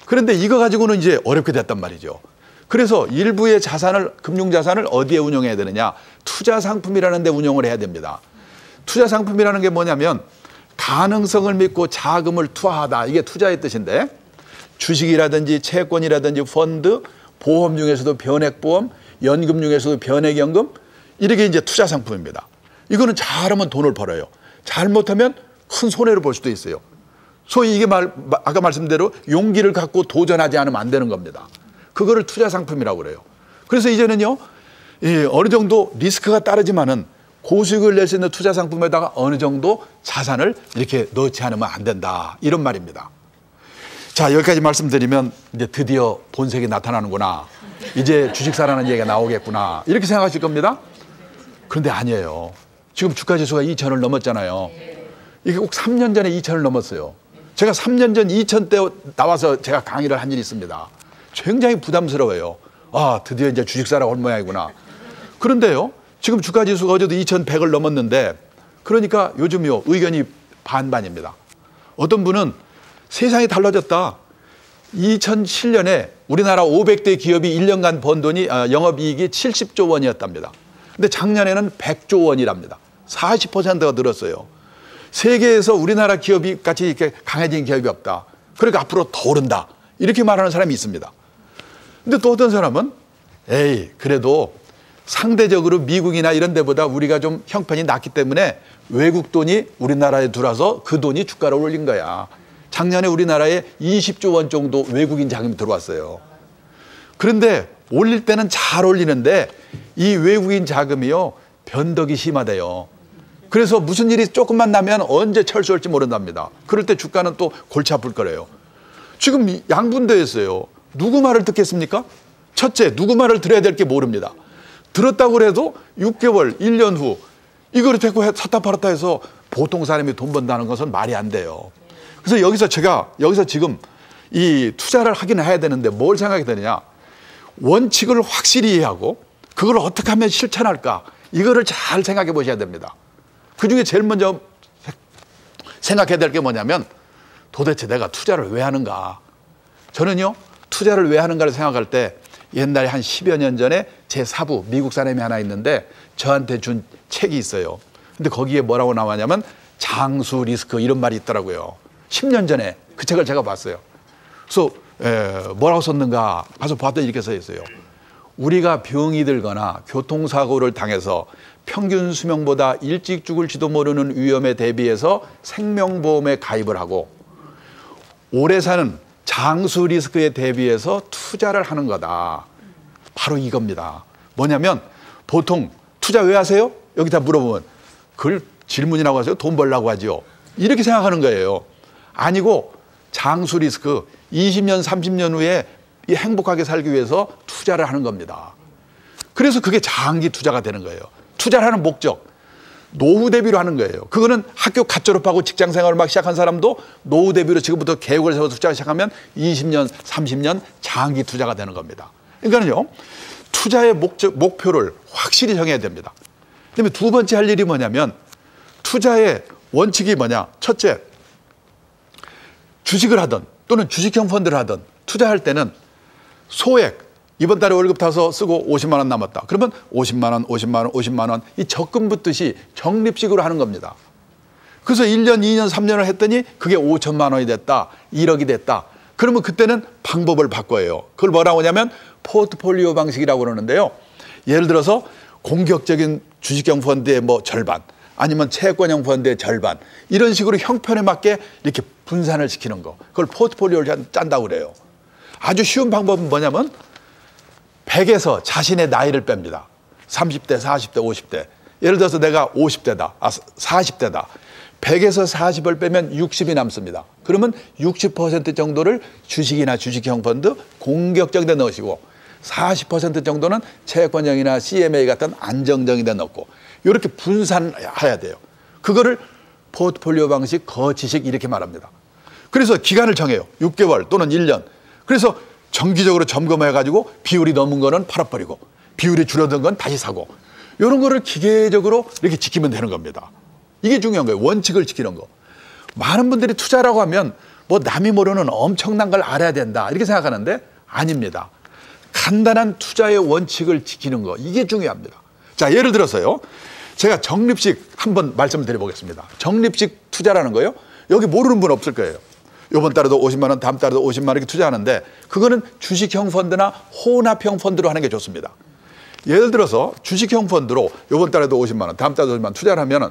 그런데 이거 가지고는 이제 어렵게 됐단 말이죠. 그래서 일부의 자산을, 금융자산을 어디에 운용해야 되느냐? 투자상품이라는 데 운용을 해야 됩니다. 투자상품이라는 게 뭐냐면 가능성을 믿고 자금을 투하하다. 이게 투자의 뜻인데, 주식이라든지 채권이라든지 펀드, 보험 중에서도 변액보험, 연금 중에서도 변액연금, 이렇게 이제 투자상품입니다. 이거는 잘하면 돈을 벌어요. 잘못하면 큰 손해를 볼 수도 있어요. 소위 이게 아까 말씀대로 용기를 갖고 도전하지 않으면 안 되는 겁니다. 그거를 투자상품이라고 그래요. 그래서 이제는요, 어느 정도 리스크가 따르지만은 고수익을 낼 수 있는 투자상품에다가 어느 정도 자산을 이렇게 넣지 않으면 안 된다. 이런 말입니다. 자, 여기까지 말씀드리면 이제 드디어 본색이 나타나는구나. 이제 주식사라는 얘기가 나오겠구나. 이렇게 생각하실 겁니다. 그런데 아니에요. 지금 주가지수가 2,000을 넘었잖아요. 이게 꼭 3년 전에 2,000을 넘었어요. 제가 3년 전 2,000 때 나와서 제가 강의를 한 일이 있습니다. 굉장히 부담스러워요. 드디어 이제 주식사라고 할 모양이구나. 그런데요, 지금 주가지수가 어제도 2,100을 넘었는데, 그러니까 요즘요, 의견이 반반입니다. 어떤 분은 세상이 달라졌다. 2007년에 우리나라 500대 기업이 1년간 번 돈이 영업이익이 70조 원이었답니다. 근데 작년에는 100조 원이랍니다. 40%가 늘었어요. 세계에서 우리나라 기업이 같이 이렇게 강해진 기업이 없다. 그러니까 앞으로 더 오른다. 이렇게 말하는 사람이 있습니다. 근데 또 어떤 사람은 그래도 상대적으로 미국이나 이런 데보다 우리가 좀 형편이 낫기 때문에 외국 돈이 우리나라에 들어와서 그 돈이 주가를 올린 거야. 작년에 우리나라에 20조 원 정도 외국인 자금이 들어왔어요. 그런데 올릴 때는 잘 올리는데 이 외국인 자금이요, 변덕이 심하대요. 그래서 무슨 일이 조금만 나면 언제 철수할지 모른답니다. 그럴 때 주가는 또 골치 아플 거래요. 지금 양분되었어요. 누구 말을 듣겠습니까? 첫째, 누구 말을 들어야 될 게 모릅니다. 들었다고 해도 6개월, 1년 후 이거를 데리고 샀다 팔았다 해서 보통 사람이 돈 번다는 것은 말이 안 돼요. 그래서 여기서 지금 이 투자를 하긴 해야 되는데 뭘 생각이 되느냐? 원칙을 확실히 이해하고 그걸 어떻게 하면 실천할까? 이거를 잘 생각해 보셔야 됩니다. 그중에 제일 먼저 생각해야 될 게 뭐냐면 도대체 내가 투자를 왜 하는가? 저는요, 투자를 왜 하는가를 생각할 때 옛날에 한 10여 년 전에 제 사부, 미국 사람이 하나 있는데 저한테 준 책이 있어요. 근데 거기에 뭐라고 나왔냐면 장수 리스크 이런 말이 있더라고요. 10년 전에 그 책을 제가 봤어요. 그래서 뭐라고 썼는가 가서 봤더니 이렇게 써 있어요. 우리가 병이 들거나 교통사고를 당해서 평균 수명보다 일찍 죽을지도 모르는 위험에 대비해서 생명보험에 가입을 하고 오래 사는 장수 리스크에 대비해서 투자를 하는 거다. 바로 이겁니다. 뭐냐면 보통 투자 왜 하세요? 여기 다 물어보면 그걸 질문이라고 하세요? 돈 벌려고 하죠. 이렇게 생각하는 거예요. 아니고 장수 리스크 20년, 30년 후에 행복하게 살기 위해서 투자를 하는 겁니다. 그래서 그게 장기 투자가 되는 거예요. 투자를 하는 목적, 노후 대비로 하는 거예요. 그거는 학교 갓 졸업하고 직장 생활을 막 시작한 사람도 노후 대비로 지금부터 계획을 세워서 투자를 시작하면 20년, 30년 장기 투자가 되는 겁니다. 그러니까요, 투자의 목표를 확실히 정해야 됩니다. 그다음에 두 번째 할 일이 뭐냐면 투자의 원칙이 뭐냐. 첫째, 주식을 하든 또는 주식형 펀드를 하든 투자할 때는 소액, 이번 달에 월급 타서 쓰고 50만 원 남았다. 그러면 50만 원, 50만 원, 50만 원 이 적금 붓듯이 적립식으로 하는 겁니다. 그래서 1년, 2년, 3년을 했더니 그게 5천만 원이 됐다, 1억이 됐다. 그러면 그때는 방법을 바꿔요. 그걸 뭐라고 하냐면 포트폴리오 방식이라고 그러는데요. 예를 들어서 공격적인 주식형 펀드의 뭐 절반, 아니면 채권형 펀드의 절반, 이런 식으로 형편에 맞게 이렇게 분산을 시키는 거. 그걸 포트폴리오를 짠다고 그래요. 아주 쉬운 방법은 뭐냐면 100에서 자신의 나이를 뺍니다. 30대, 40대, 50대. 예를 들어서 내가 50대다, 40대다. 100에서 40을 빼면 60이 남습니다. 그러면 60% 정도를 주식이나 주식형 펀드 공격적인 데 넣으시고 40% 정도는 채권형이나 CMA 같은 안정적인 데 넣고 이렇게 분산해야 돼요. 그거를 포트폴리오 방식, 거치식 이렇게 말합니다. 그래서 기간을 정해요. 6개월 또는 1년. 그래서 정기적으로 점검해가지고 비율이 넘은 거는 팔아버리고 비율이 줄어든 건 다시 사고 이런 거를 기계적으로 이렇게 지키면 되는 겁니다. 이게 중요한 거예요. 원칙을 지키는 거. 많은 분들이 투자라고 하면 뭐 남이 모르는 엄청난 걸 알아야 된다 이렇게 생각하는데 아닙니다. 간단한 투자의 원칙을 지키는 거 이게 중요합니다. 자, 예를 들어서요. 제가 적립식 한번 말씀을 드려보겠습니다. 적립식 투자라는 거요. 여기 모르는 분 없을 거예요. 이번 달에도 50만 원, 다음 달에도 50만 원 이렇게 투자하는데 그거는 주식형 펀드나 혼합형 펀드로 하는 게 좋습니다. 예를 들어서 주식형 펀드로 이번 달에도 50만 원, 다음 달에도 50만 원 투자를 하면은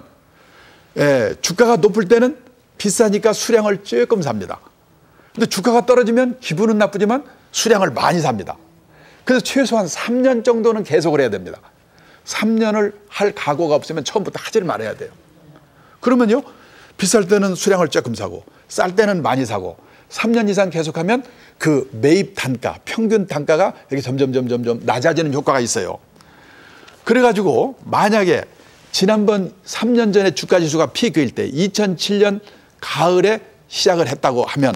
주가가 높을 때는 비싸니까 수량을 조금 삽니다. 근데 주가가 떨어지면 기분은 나쁘지만 수량을 많이 삽니다. 그래서 최소한 3년 정도는 계속을 해야 됩니다. 3년을 할 각오가 없으면 처음부터 하지를 말아야 돼요. 그러면요, 비쌀 때는 수량을 조금 사고 쌀 때는 많이 사고 3년 이상 계속하면 그 매입 단가, 평균 단가가 이렇게 점점 낮아지는 효과가 있어요. 그래가지고 만약에 지난번 3년 전에 주가 지수가 피크일 때 2007년 가을에 시작을 했다고 하면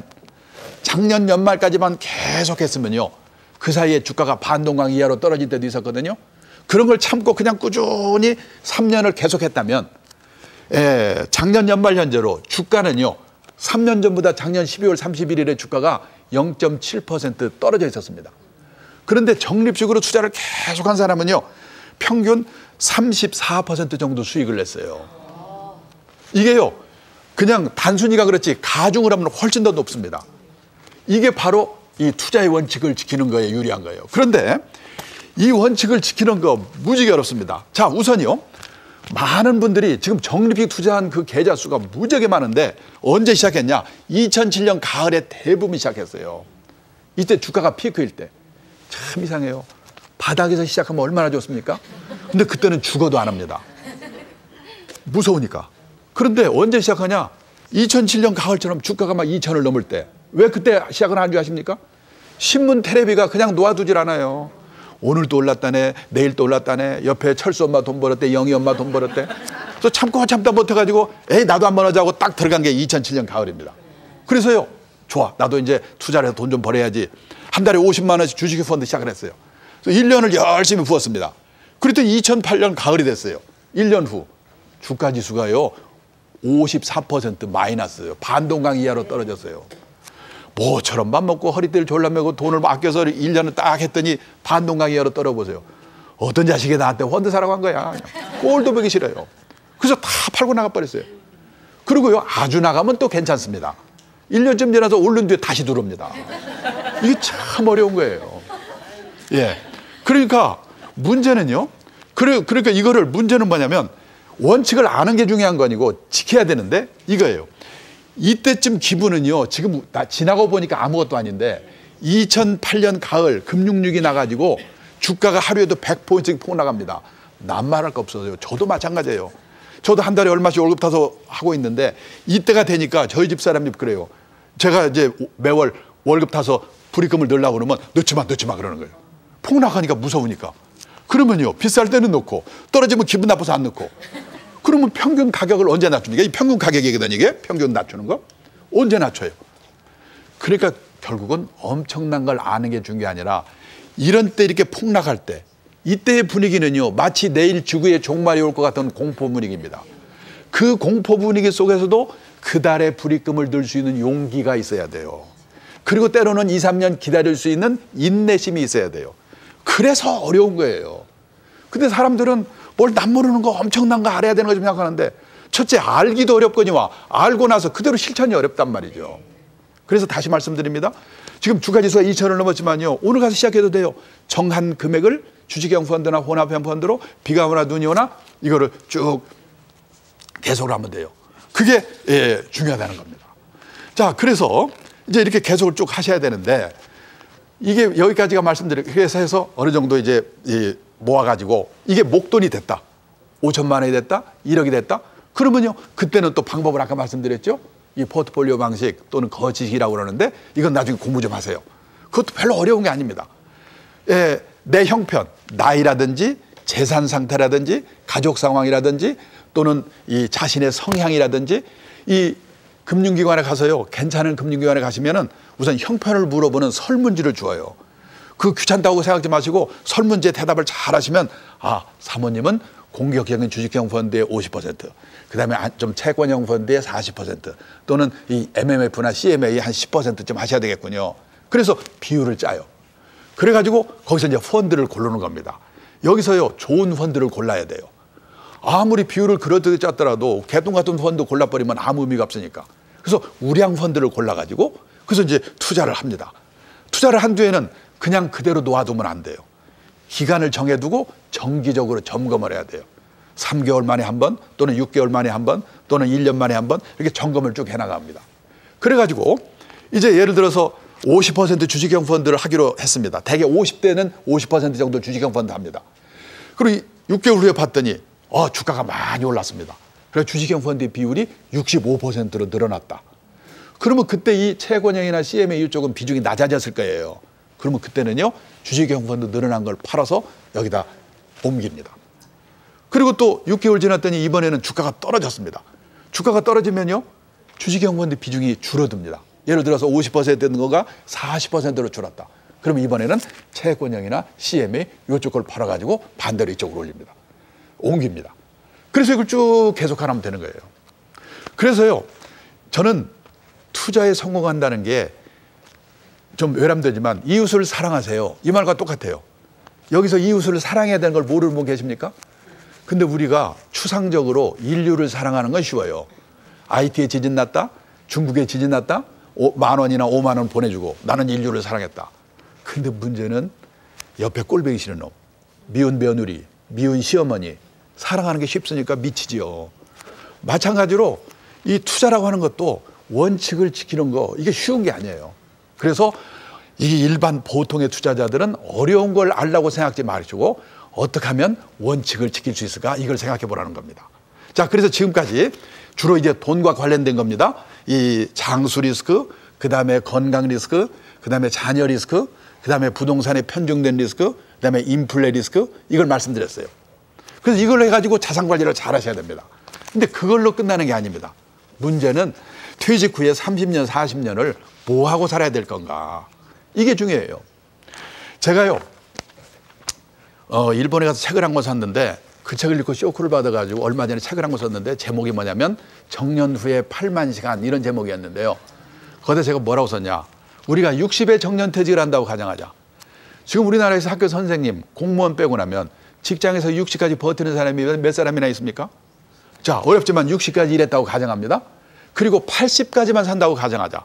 작년 연말까지만 계속했으면요, 그 사이에 주가가 반동강 이하로 떨어질 때도 있었거든요. 그런 걸 참고 그냥 꾸준히 3년을 계속했다면 작년 연말 현재로 주가는요 3년 전보다 작년 12월 31일에 주가가 0.7% 떨어져 있었습니다. 그런데 적립식으로 투자를 계속한 사람은요 평균 34% 정도 수익을 냈어요. 이게요 그냥 단순히가 그렇지 가중을 하면 훨씬 더 높습니다. 이게 바로 이 투자의 원칙을 지키는 거에 유리한 거예요. 그런데 이 원칙을 지키는 거 무지개 어렵습니다. 자, 우선요 많은 분들이 지금 적립식 투자한 그 계좌 수가 무지하게 많은데 언제 시작했냐? 2007년 가을에 대부분 시작했어요. 이때 주가가 피크일 때. 참 이상해요. 바닥에서 시작하면 얼마나 좋습니까? 근데 그때는 죽어도 안 합니다. 무서우니까. 그런데 언제 시작하냐? 2007년 가을처럼 주가가 막 2천을 넘을 때. 왜 그때 시작을 한 줄 아십니까? 신문 텔레비가 그냥 놓아두질 않아요. 오늘 또 올랐다네, 내일 또 올랐다네, 옆에 철수 엄마 돈 벌었대, 영희 엄마 돈 벌었대. 그래서 참다 못해가지고 에이 나도 한번 하자고 딱 들어간 게 2007년 가을입니다. 그래서요, 좋아, 나도 이제 투자를 해서 돈 좀 벌어야지. 한 달에 50만 원씩 주식 펀드 시작을 했어요. 그래서 1년을 열심히 부었습니다. 그랬더니 2008년 가을이 됐어요. 1년 후 주가 지수가요 54% 마이너스예요. 반동강 이하로 떨어졌어요. 뭐처럼 밥 먹고 허리띠를 졸라매고 돈을 아껴서 1년을 딱 했더니 반동강 이하로 떨어보세요. 어떤 자식이 나한테 펀드 사라고 한 거야. 꼴도 보기 싫어요. 그래서 다 팔고 나가버렸어요. 그리고요 아주 나가면 또 괜찮습니다. 1년쯤 지나서 오른 뒤에 다시 들어옵니다. 이게 참 어려운 거예요. 예. 그러니까 문제는요. 그러니까 이거를 문제는 뭐냐면 원칙을 아는 게 중요한 거 아니고 지켜야 되는데 이거예요. 이때쯤 기분은요. 지금 지나고 보니까 아무것도 아닌데 2008년 가을 금융위기 나가지고 주가가 하루에도 100포인트씩 폭락합니다. 남말할 거 없어요. 저도 마찬가지예요. 저도 한 달에 얼마씩 월급 타서 하고 있는데 이때가 되니까 저희 집 사람이 그래요. 제가 이제 매월 월급 타서 불입금을 넣으려고 그러면 넣지 마 그러는 거예요. 폭락하니까 무서우니까. 그러면요. 비쌀 때는 넣고 떨어지면 기분 나빠서 안 넣고. 그러면 평균 가격을 언제 낮춥니까? 이 평균 가격이거든요. 이게 평균 낮추는 거. 언제 낮춰요? 그러니까 결국은 엄청난 걸 아는 게 중요한 게 아니라 이런 때 이렇게 폭락할 때 이때의 분위기는요. 마치 내일 지구의 종말이 올 것 같은 공포 분위기입니다. 그 공포 분위기 속에서도 그달의 불입금을 넣을 수 있는 용기가 있어야 돼요. 그리고 때로는 2, 3년 기다릴 수 있는 인내심이 있어야 돼요. 그래서 어려운 거예요. 근데 사람들은 뭘 남 모르는 거 엄청난 거 알아야 되는 거 좀 생각하는데 첫째 알기도 어렵거니와 알고 나서 그대로 실천이 어렵단 말이죠. 그래서 다시 말씀드립니다. 지금 주가지수가 2,000을 넘었지만요. 오늘 가서 시작해도 돼요. 정한 금액을 주식형 펀드나 혼합형 펀드로 비가 오나 눈이 오나 이거를 쭉 계속을 하면 돼요. 그게 중요하다는 겁니다. 자, 그래서 이제 이렇게 계속을 쭉 하셔야 되는데 이게 여기까지가 말씀드린 그래서 해서 어느 정도 이제 모아가지고 이게 목돈이 됐다. 5천만 원이 됐다. 1억이 됐다. 그러면요. 그때는 또 방법을 아까 말씀드렸죠. 이 포트폴리오 방식 또는 거치식이라고 그러는데 이건 나중에 공부 좀 하세요. 그것도 별로 어려운 게 아닙니다. 내 형편, 나이라든지 재산 상태라든지 가족 상황이라든지 또는 이 자신의 성향이라든지 이 금융기관에 가서요. 괜찮은 금융기관에 가시면은 우선 형편을 물어보는 설문지를 주어요. 그 귀찮다고 생각하지 마시고 설문지에 대답을 잘 하시면 아, 사모님은 공격형인 주식형 펀드의 50%, 그다음에 좀 채권형 펀드의 40% 또는 이 MMF나 CMA 한 10%쯤 하셔야 되겠군요. 그래서 비율을 짜요. 그래가지고 거기서 이제 펀드를 고르는 겁니다. 여기서요. 좋은 펀드를 골라야 돼요. 아무리 비율을 그렇게 짰더라도 개똥 같은 펀드 골라버리면 아무 의미가 없으니까. 그래서 우량 펀드를 골라가지고 그래서 이제 투자를 합니다. 투자를 한 뒤에는 그냥 그대로 놓아두면 안 돼요. 기간을 정해두고 정기적으로 점검을 해야 돼요. 3개월 만에 한 번 또는 6개월 만에 한 번 또는 1년 만에 한 번 이렇게 점검을 쭉 해나갑니다. 그래가지고 이제 예를 들어서 50% 주식형 펀드를 하기로 했습니다. 대개 50대는 50% 정도 주식형 펀드 합니다. 그리고 6개월 후에 봤더니 주가가 많이 올랐습니다. 그래서 주식형 펀드의 비율이 65%로 늘어났다. 그러면 그때 이 채권형이나 CMA 이쪽은 비중이 낮아졌을 거예요. 그러면 그때는요. 주식형 펀드 늘어난 걸 팔아서 여기다 옮깁니다. 그리고 또 6개월 지났더니 이번에는 주가가 떨어졌습니다. 주가가 떨어지면요. 주식형 펀드 비중이 줄어듭니다. 예를 들어서 50%였던 거가 40%로 줄었다. 그러면 이번에는 채권형이나 CMA 이쪽 걸 팔아가지고 반대로 이쪽으로 올립니다. 옮깁니다. 그래서 이걸 쭉 계속하면 되는 거예요. 그래서요. 저는 투자에 성공한다는 게 좀 외람되지만 이웃을 사랑하세요. 이 말과 똑같아요. 여기서 이웃을 사랑해야 되는 걸 모르는 분 계십니까? 근데 우리가 추상적으로 인류를 사랑하는 건 쉬워요. IT에 지진 났다. 중국에 지진 났다. 10,000원이나 5만 원 보내주고 나는 인류를 사랑했다. 근데 문제는 옆에 꼴보기 싫은 놈, 미운 며느리, 미운 시어머니 사랑하는 게 쉽으니까 미치지요. 마찬가지로 이 투자라고 하는 것도 원칙을 지키는 거 이게 쉬운 게 아니에요. 그래서 이 일반 보통의 투자자들은 어려운 걸 알라고 생각하지 마시고 어떻게 하면 원칙을 지킬 수 있을까 이걸 생각해 보라는 겁니다. 자, 그래서 지금까지 주로 이제 돈과 관련된 겁니다. 이 장수 리스크, 그다음에 건강 리스크, 그다음에 자녀 리스크, 그다음에 부동산에 편중된 리스크, 그다음에 인플레 리스크 이걸 말씀드렸어요. 그래서 이걸 해가지고 자산 관리를 잘 하셔야 됩니다. 근데 그걸로 끝나는 게 아닙니다. 문제는 퇴직 후에 30년, 40년을 뭐 하고 살아야 될 건가? 이게 중요해요. 제가요, 일본에 가서 책을 한 권 샀는데 그 책을 읽고 쇼크를 받아가지고 얼마 전에 책을 한 권 썼는데 제목이 뭐냐면 정년 후에 8만 시간 이런 제목이었는데요. 거기에 제가 뭐라고 썼냐? 우리가 60에 정년퇴직을 한다고 가정하자. 지금 우리나라에서 학교 선생님, 공무원 빼고 나면 직장에서 60까지 버티는 사람이 몇 사람이나 있습니까? 자, 어렵지만 60까지 일했다고 가정합니다. 그리고 80까지만 산다고 가정하자.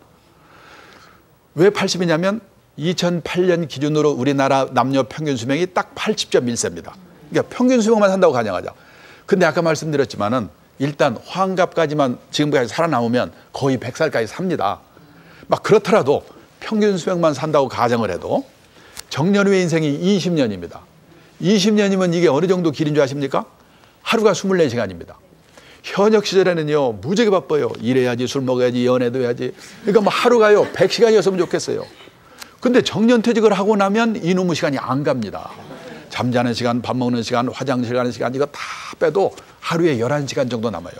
왜 80이냐면 2008년 기준으로 우리나라 남녀 평균 수명이 딱 80.1세입니다. 그러니까 평균 수명만 산다고 가정하자. 근데 아까 말씀드렸지만은 일단 환갑까지만 지금까지 살아남으면 거의 100살까지 삽니다. 막 그렇더라도 평균 수명만 산다고 가정을 해도 정년 후의 인생이 20년입니다. 20년이면 이게 어느 정도 길인 줄 아십니까? 하루가 24시간입니다. 현역 시절에는요, 무지하게 바빠요. 일해야지, 술 먹어야지, 연애도 해야지. 그러니까 뭐 하루가요, 100시간이었으면 좋겠어요. 근데 정년퇴직을 하고 나면 이놈의 시간이 안 갑니다. 잠자는 시간, 밥 먹는 시간, 화장실 가는 시간, 이거 다 빼도 하루에 11시간 정도 남아요.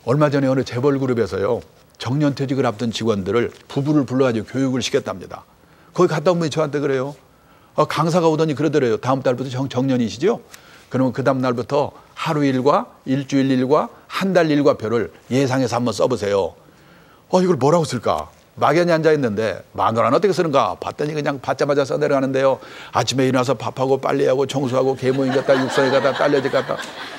얼마 전에 어느 재벌 그룹에서요, 정년퇴직을 앞둔 직원들을 부부를 불러가지고 교육을 시켰답니다. 거기 갔다 오면 저한테 그래요. 강사가 오더니 그러더래요. 다음 달부터 정년이시죠? 그러면 그 다음 날부터 하루 일과 일주일 일과 한 달 일과표를 예상해서 한번 써보세요. 이걸 뭐라고 쓸까? 막연히 앉아있는데 마누라는 어떻게 쓰는가? 봤더니 그냥 받자마자 써내려가는데요. 아침에 일어나서 밥하고 빨래하고 청소하고 계모임 갔다 육성에 갔다 딸려집 갔다.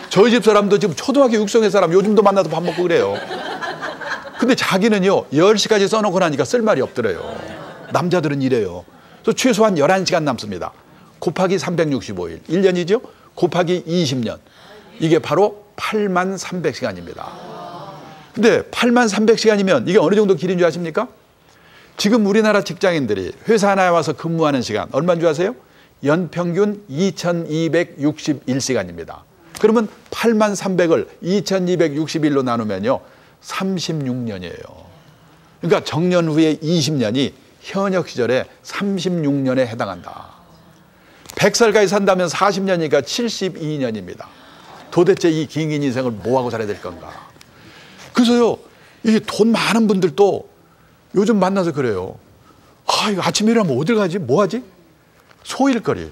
저희 집 사람도 지금 초등학교 육성회 사람 요즘도 만나서 밥 먹고 그래요. 근데 자기는요 10시까지 써놓고 나니까 쓸 말이 없더래요. 남자들은 이래요. 그래서 최소한 11시간 남습니다. 곱하기 365일 1년이죠. 곱하기 20년 이게 바로 83,300시간입니다. 근데 83,300시간이면 이게 어느 정도 길인 줄 아십니까? 지금 우리나라 직장인들이 회사 하나에 와서 근무하는 시간 얼마인 줄 아세요? 연평균 2,261시간입니다. 그러면 83,300을 2,261로 나누면요 36년이에요. 그러니까 정년 후에 20년이 현역 시절에 36년에 해당한다. 100살까지 산다면 40년이니까 72년입니다. 도대체 이 긴 인생을 뭐하고 살아야 될 건가? 그래서요, 이 돈 많은 분들도 요즘 만나서 그래요. 이거 아침에 일어나면 어딜 가지? 뭐 하지? 소일거리.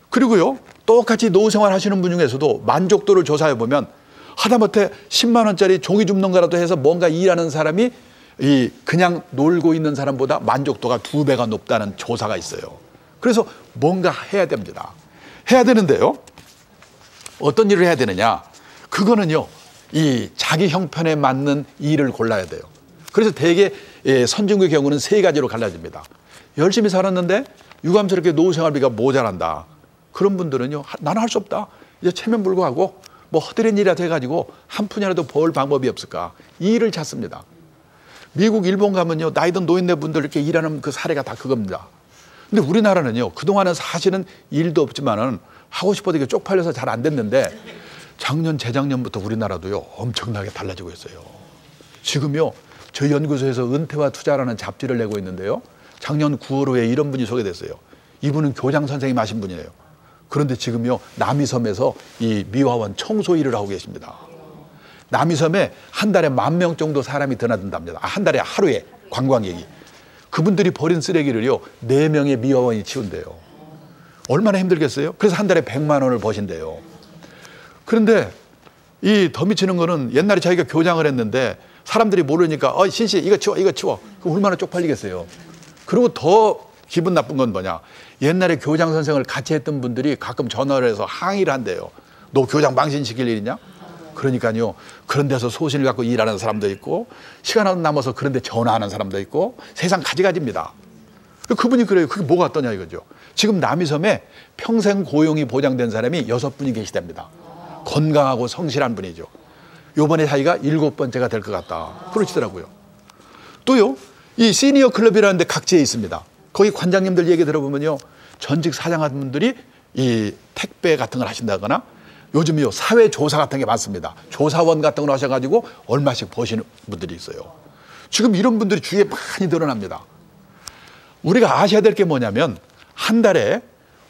그리고요, 똑같이 노후생활 하시는 분 중에서도 만족도를 조사해 보면 하다못해 10만 원짜리 종이 줍는 거라도 해서 뭔가 일하는 사람이 이 그냥 놀고 있는 사람보다 만족도가 2배가 높다는 조사가 있어요. 그래서 뭔가 해야 됩니다. 해야 되는데요. 어떤 일을 해야 되느냐? 그거는요. 이 자기 형편에 맞는 일을 골라야 돼요. 그래서 대개 선진국의 경우는 3가지로 갈라집니다. 열심히 살았는데 유감스럽게 노후생활비가 모자란다. 그런 분들은요. 나는 할 수 없다. 이제 체면불구하고 뭐 허드렛 일이라도 해가지고 한 푼이라도 벌 방법이 없을까? 이 일을 찾습니다. 미국, 일본 가면요. 나이든 노인네 분들 이렇게 일하는 그 사례가 다 그겁니다. 근데 우리나라는요. 그동안은 사실은 일도 없지만은 하고 싶어도 이게 쪽팔려서 잘 안 됐는데 작년, 재작년부터 우리나라도요. 엄청나게 달라지고 있어요. 지금요. 저희 연구소에서 은퇴와 투자라는 잡지를 내고 있는데요. 작년 9월호에 이런 분이 소개됐어요. 이분은 교장 선생님 하신 분이에요. 그런데 지금요. 남이섬에서 이 미화원 청소 일을 하고 계십니다. 남이섬에 한 달에 10,000명 정도 사람이 드나든답니다. 한 달에 하루에 관광객이. 그분들이 버린 쓰레기를요. 4명의 미화원이 치운대요. 얼마나 힘들겠어요? 그래서 한 달에 100만 원을 버신대요. 그런데 이 더 미치는 거는 옛날에 자기가 교장을 했는데 사람들이 모르니까 신씨 이거 치워 이거 치워. 그럼 얼마나 쪽팔리겠어요. 그리고 더 기분 나쁜 건 뭐냐. 옛날에 교장 선생을 같이 했던 분들이 가끔 전화를 해서 항의를 한대요. 너 교장 망신시킬 일이냐? 그러니까요. 그런 데서 소신을 갖고 일하는 사람도 있고 시간 남아서 그런 데 전화하는 사람도 있고 세상 가지가지입니다. 그분이 그래요. 그게 뭐가 어떠냐 이거죠. 지금 남이섬에 평생 고용이 보장된 사람이 6분이 계시답니다. 건강하고 성실한 분이죠. 요번에 자기가 7번째가 될 것 같다. 그러시더라고요. 또요. 이 시니어 클럽이라는 데 각지에 있습니다. 거기 관장님들 얘기 들어보면요. 전직 사장하는 분들이 이 택배 같은 걸 하신다거나 요즘요. 사회조사 같은 게 많습니다. 조사원 같은 걸 하셔가지고 얼마씩 버시는 분들이 있어요. 지금 이런 분들이 주위에 많이 늘어납니다. 우리가 아셔야 될 게 뭐냐면 한 달에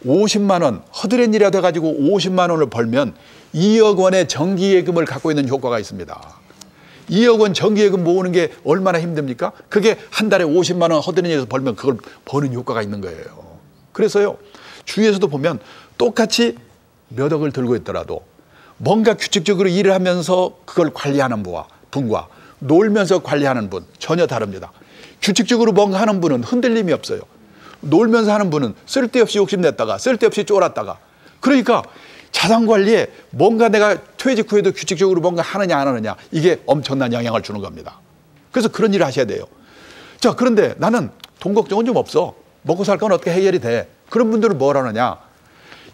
50만 원, 허드렛 일이라도 해가지고 50만 원을 벌면 2억 원의 정기예금을 갖고 있는 효과가 있습니다. 2억 원 정기예금 모으는 게 얼마나 힘듭니까? 그게 한 달에 50만 원 허드렛 일에서 벌면 그걸 버는 효과가 있는 거예요. 그래서요, 주위에서도 보면 똑같이 몇 억을 들고 있더라도 뭔가 규칙적으로 일을 하면서 그걸 관리하는 분과 놀면서 관리하는 분 전혀 다릅니다. 규칙적으로 뭔가 하는 분은 흔들림이 없어요. 놀면서 하는 분은 쓸데없이 욕심냈다가 쓸데없이 쫄았다가 그러니까 자산관리에 뭔가 내가 퇴직 후에도 규칙적으로 뭔가 하느냐 안 하느냐 이게 엄청난 영향을 주는 겁니다. 그래서 그런 일을 하셔야 돼요. 자, 그런데 나는 돈 걱정은 좀 없어. 먹고 살 건 어떻게 해결이 돼. 그런 분들은 뭘 하느냐.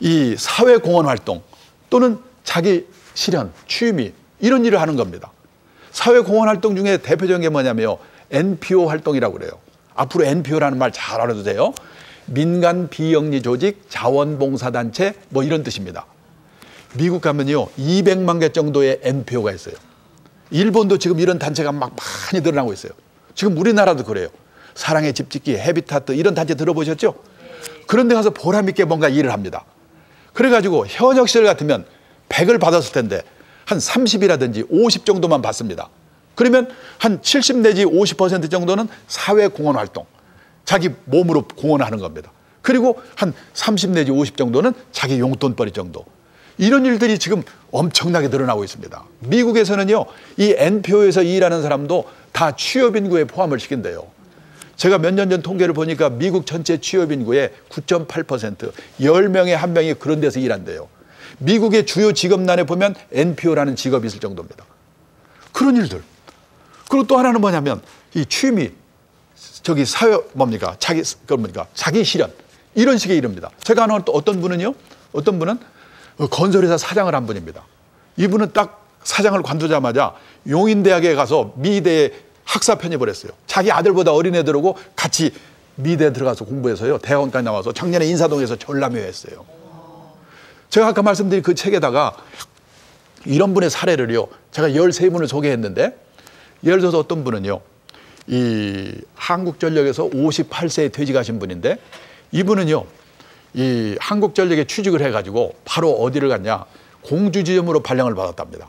이 사회공헌 활동 또는 자기 실현, 취미 이런 일을 하는 겁니다. 사회공헌 활동 중에 대표적인 게 뭐냐면요. NPO 활동이라고 그래요. 앞으로 NPO라는 말 잘 알아두세요. 민간 비영리 조직 자원봉사단체 뭐 이런 뜻입니다. 미국 가면요 200만 개 정도의 NPO가 있어요. 일본도 지금 이런 단체가 막 많이 늘어나고 있어요. 지금 우리나라도 그래요. 사랑의 집짓기, 헤비타트 이런 단체 들어보셨죠? 그런 데 가서 보람 있게 뭔가 일을 합니다. 그래가지고 현역 시절 같으면 100을 받았을 텐데 한 30이라든지 50 정도만 받습니다. 그러면 한 70 내지 50% 정도는 사회공헌 활동, 자기 몸으로 공헌하는 겁니다. 그리고 한 30 내지 50 정도는 자기 용돈벌이 정도. 이런 일들이 지금 엄청나게 늘어나고 있습니다. 미국에서는요, 이 NPO에서 일하는 사람도 다 취업 인구에 포함을 시킨대요. 제가 몇 년 전 통계를 보니까 미국 전체 취업 인구의 9.8%, 10명에 1명이 그런 데서 일한대요. 미국의 주요 직업란에 보면 NPO라는 직업이 있을 정도입니다. 그런 일들. 그리고 또 하나는 뭐냐면 이 취미, 자기 실현 이런 식의 일입니다. 제가 아는 또 어떤 분은 건설회사 사장을 한 분입니다. 이분은 딱 사장을 관두자마자 용인대학에 가서 미대에 학사 편입을 했어요. 자기 아들보다 어린 애들하고 같이 미대에 들어가서 공부해서요. 대학원까지 나와서 작년에 인사동에서 전람회했어요. 제가 아까 말씀드린 그 책에다가 이런 분의 사례를요. 제가 13분을 소개했는데 예를 들어서 어떤 분은요. 이 한국전력에서 58세에 퇴직하신 분인데 이분은요. 이 한국전력에 취직을 해가지고 바로 어디를 갔냐. 공주지점으로 발령을 받았답니다.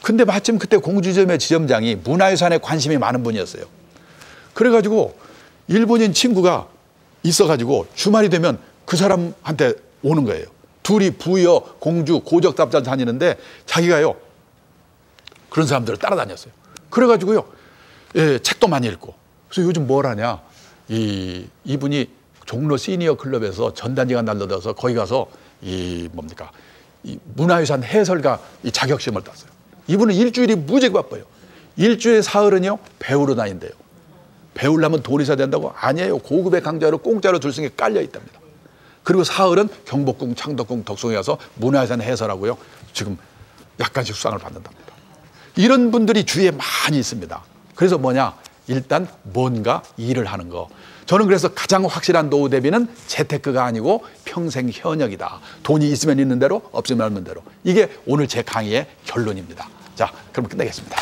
근데 마침 그때 공주지점의 지점장이 문화유산에 관심이 많은 분이었어요. 그래가지고 일본인 친구가 있어가지고 주말이 되면 그 사람한테 오는 거예요. 둘이 부여, 공주, 고적답잘 다니는데 자기가요. 그런 사람들을 따라다녔어요. 그래가지고요. 예, 책도 많이 읽고. 그래서 요즘 뭘 하냐. 이분이 종로 시니어 클럽에서 전단지가 날라들어서 거기 가서 이 문화유산 해설가 이 자격시험을 땄어요. 이분은 일주일이 무지하게 바빠요. 일주일에 사흘은요 배우러 다닌대요. 배우려면 돈이 있어야 된다고? 아니에요. 고급의 강좌로 공짜로 줄 수 있는 게 깔려 있답니다. 그리고 사흘은 경복궁, 창덕궁, 덕송에 가서 문화유산 해설하고요. 지금 약간씩 수상을 받는답니다. 이런 분들이 주위에 많이 있습니다. 그래서 뭐냐? 일단 뭔가 일을 하는 거. 저는 그래서 가장 확실한 노후 대비는 재테크가 아니고 평생 현역이다. 돈이 있으면 있는 대로, 없으면 없는 대로. 이게 오늘 제 강의의 결론입니다. 자, 그럼 끝내겠습니다.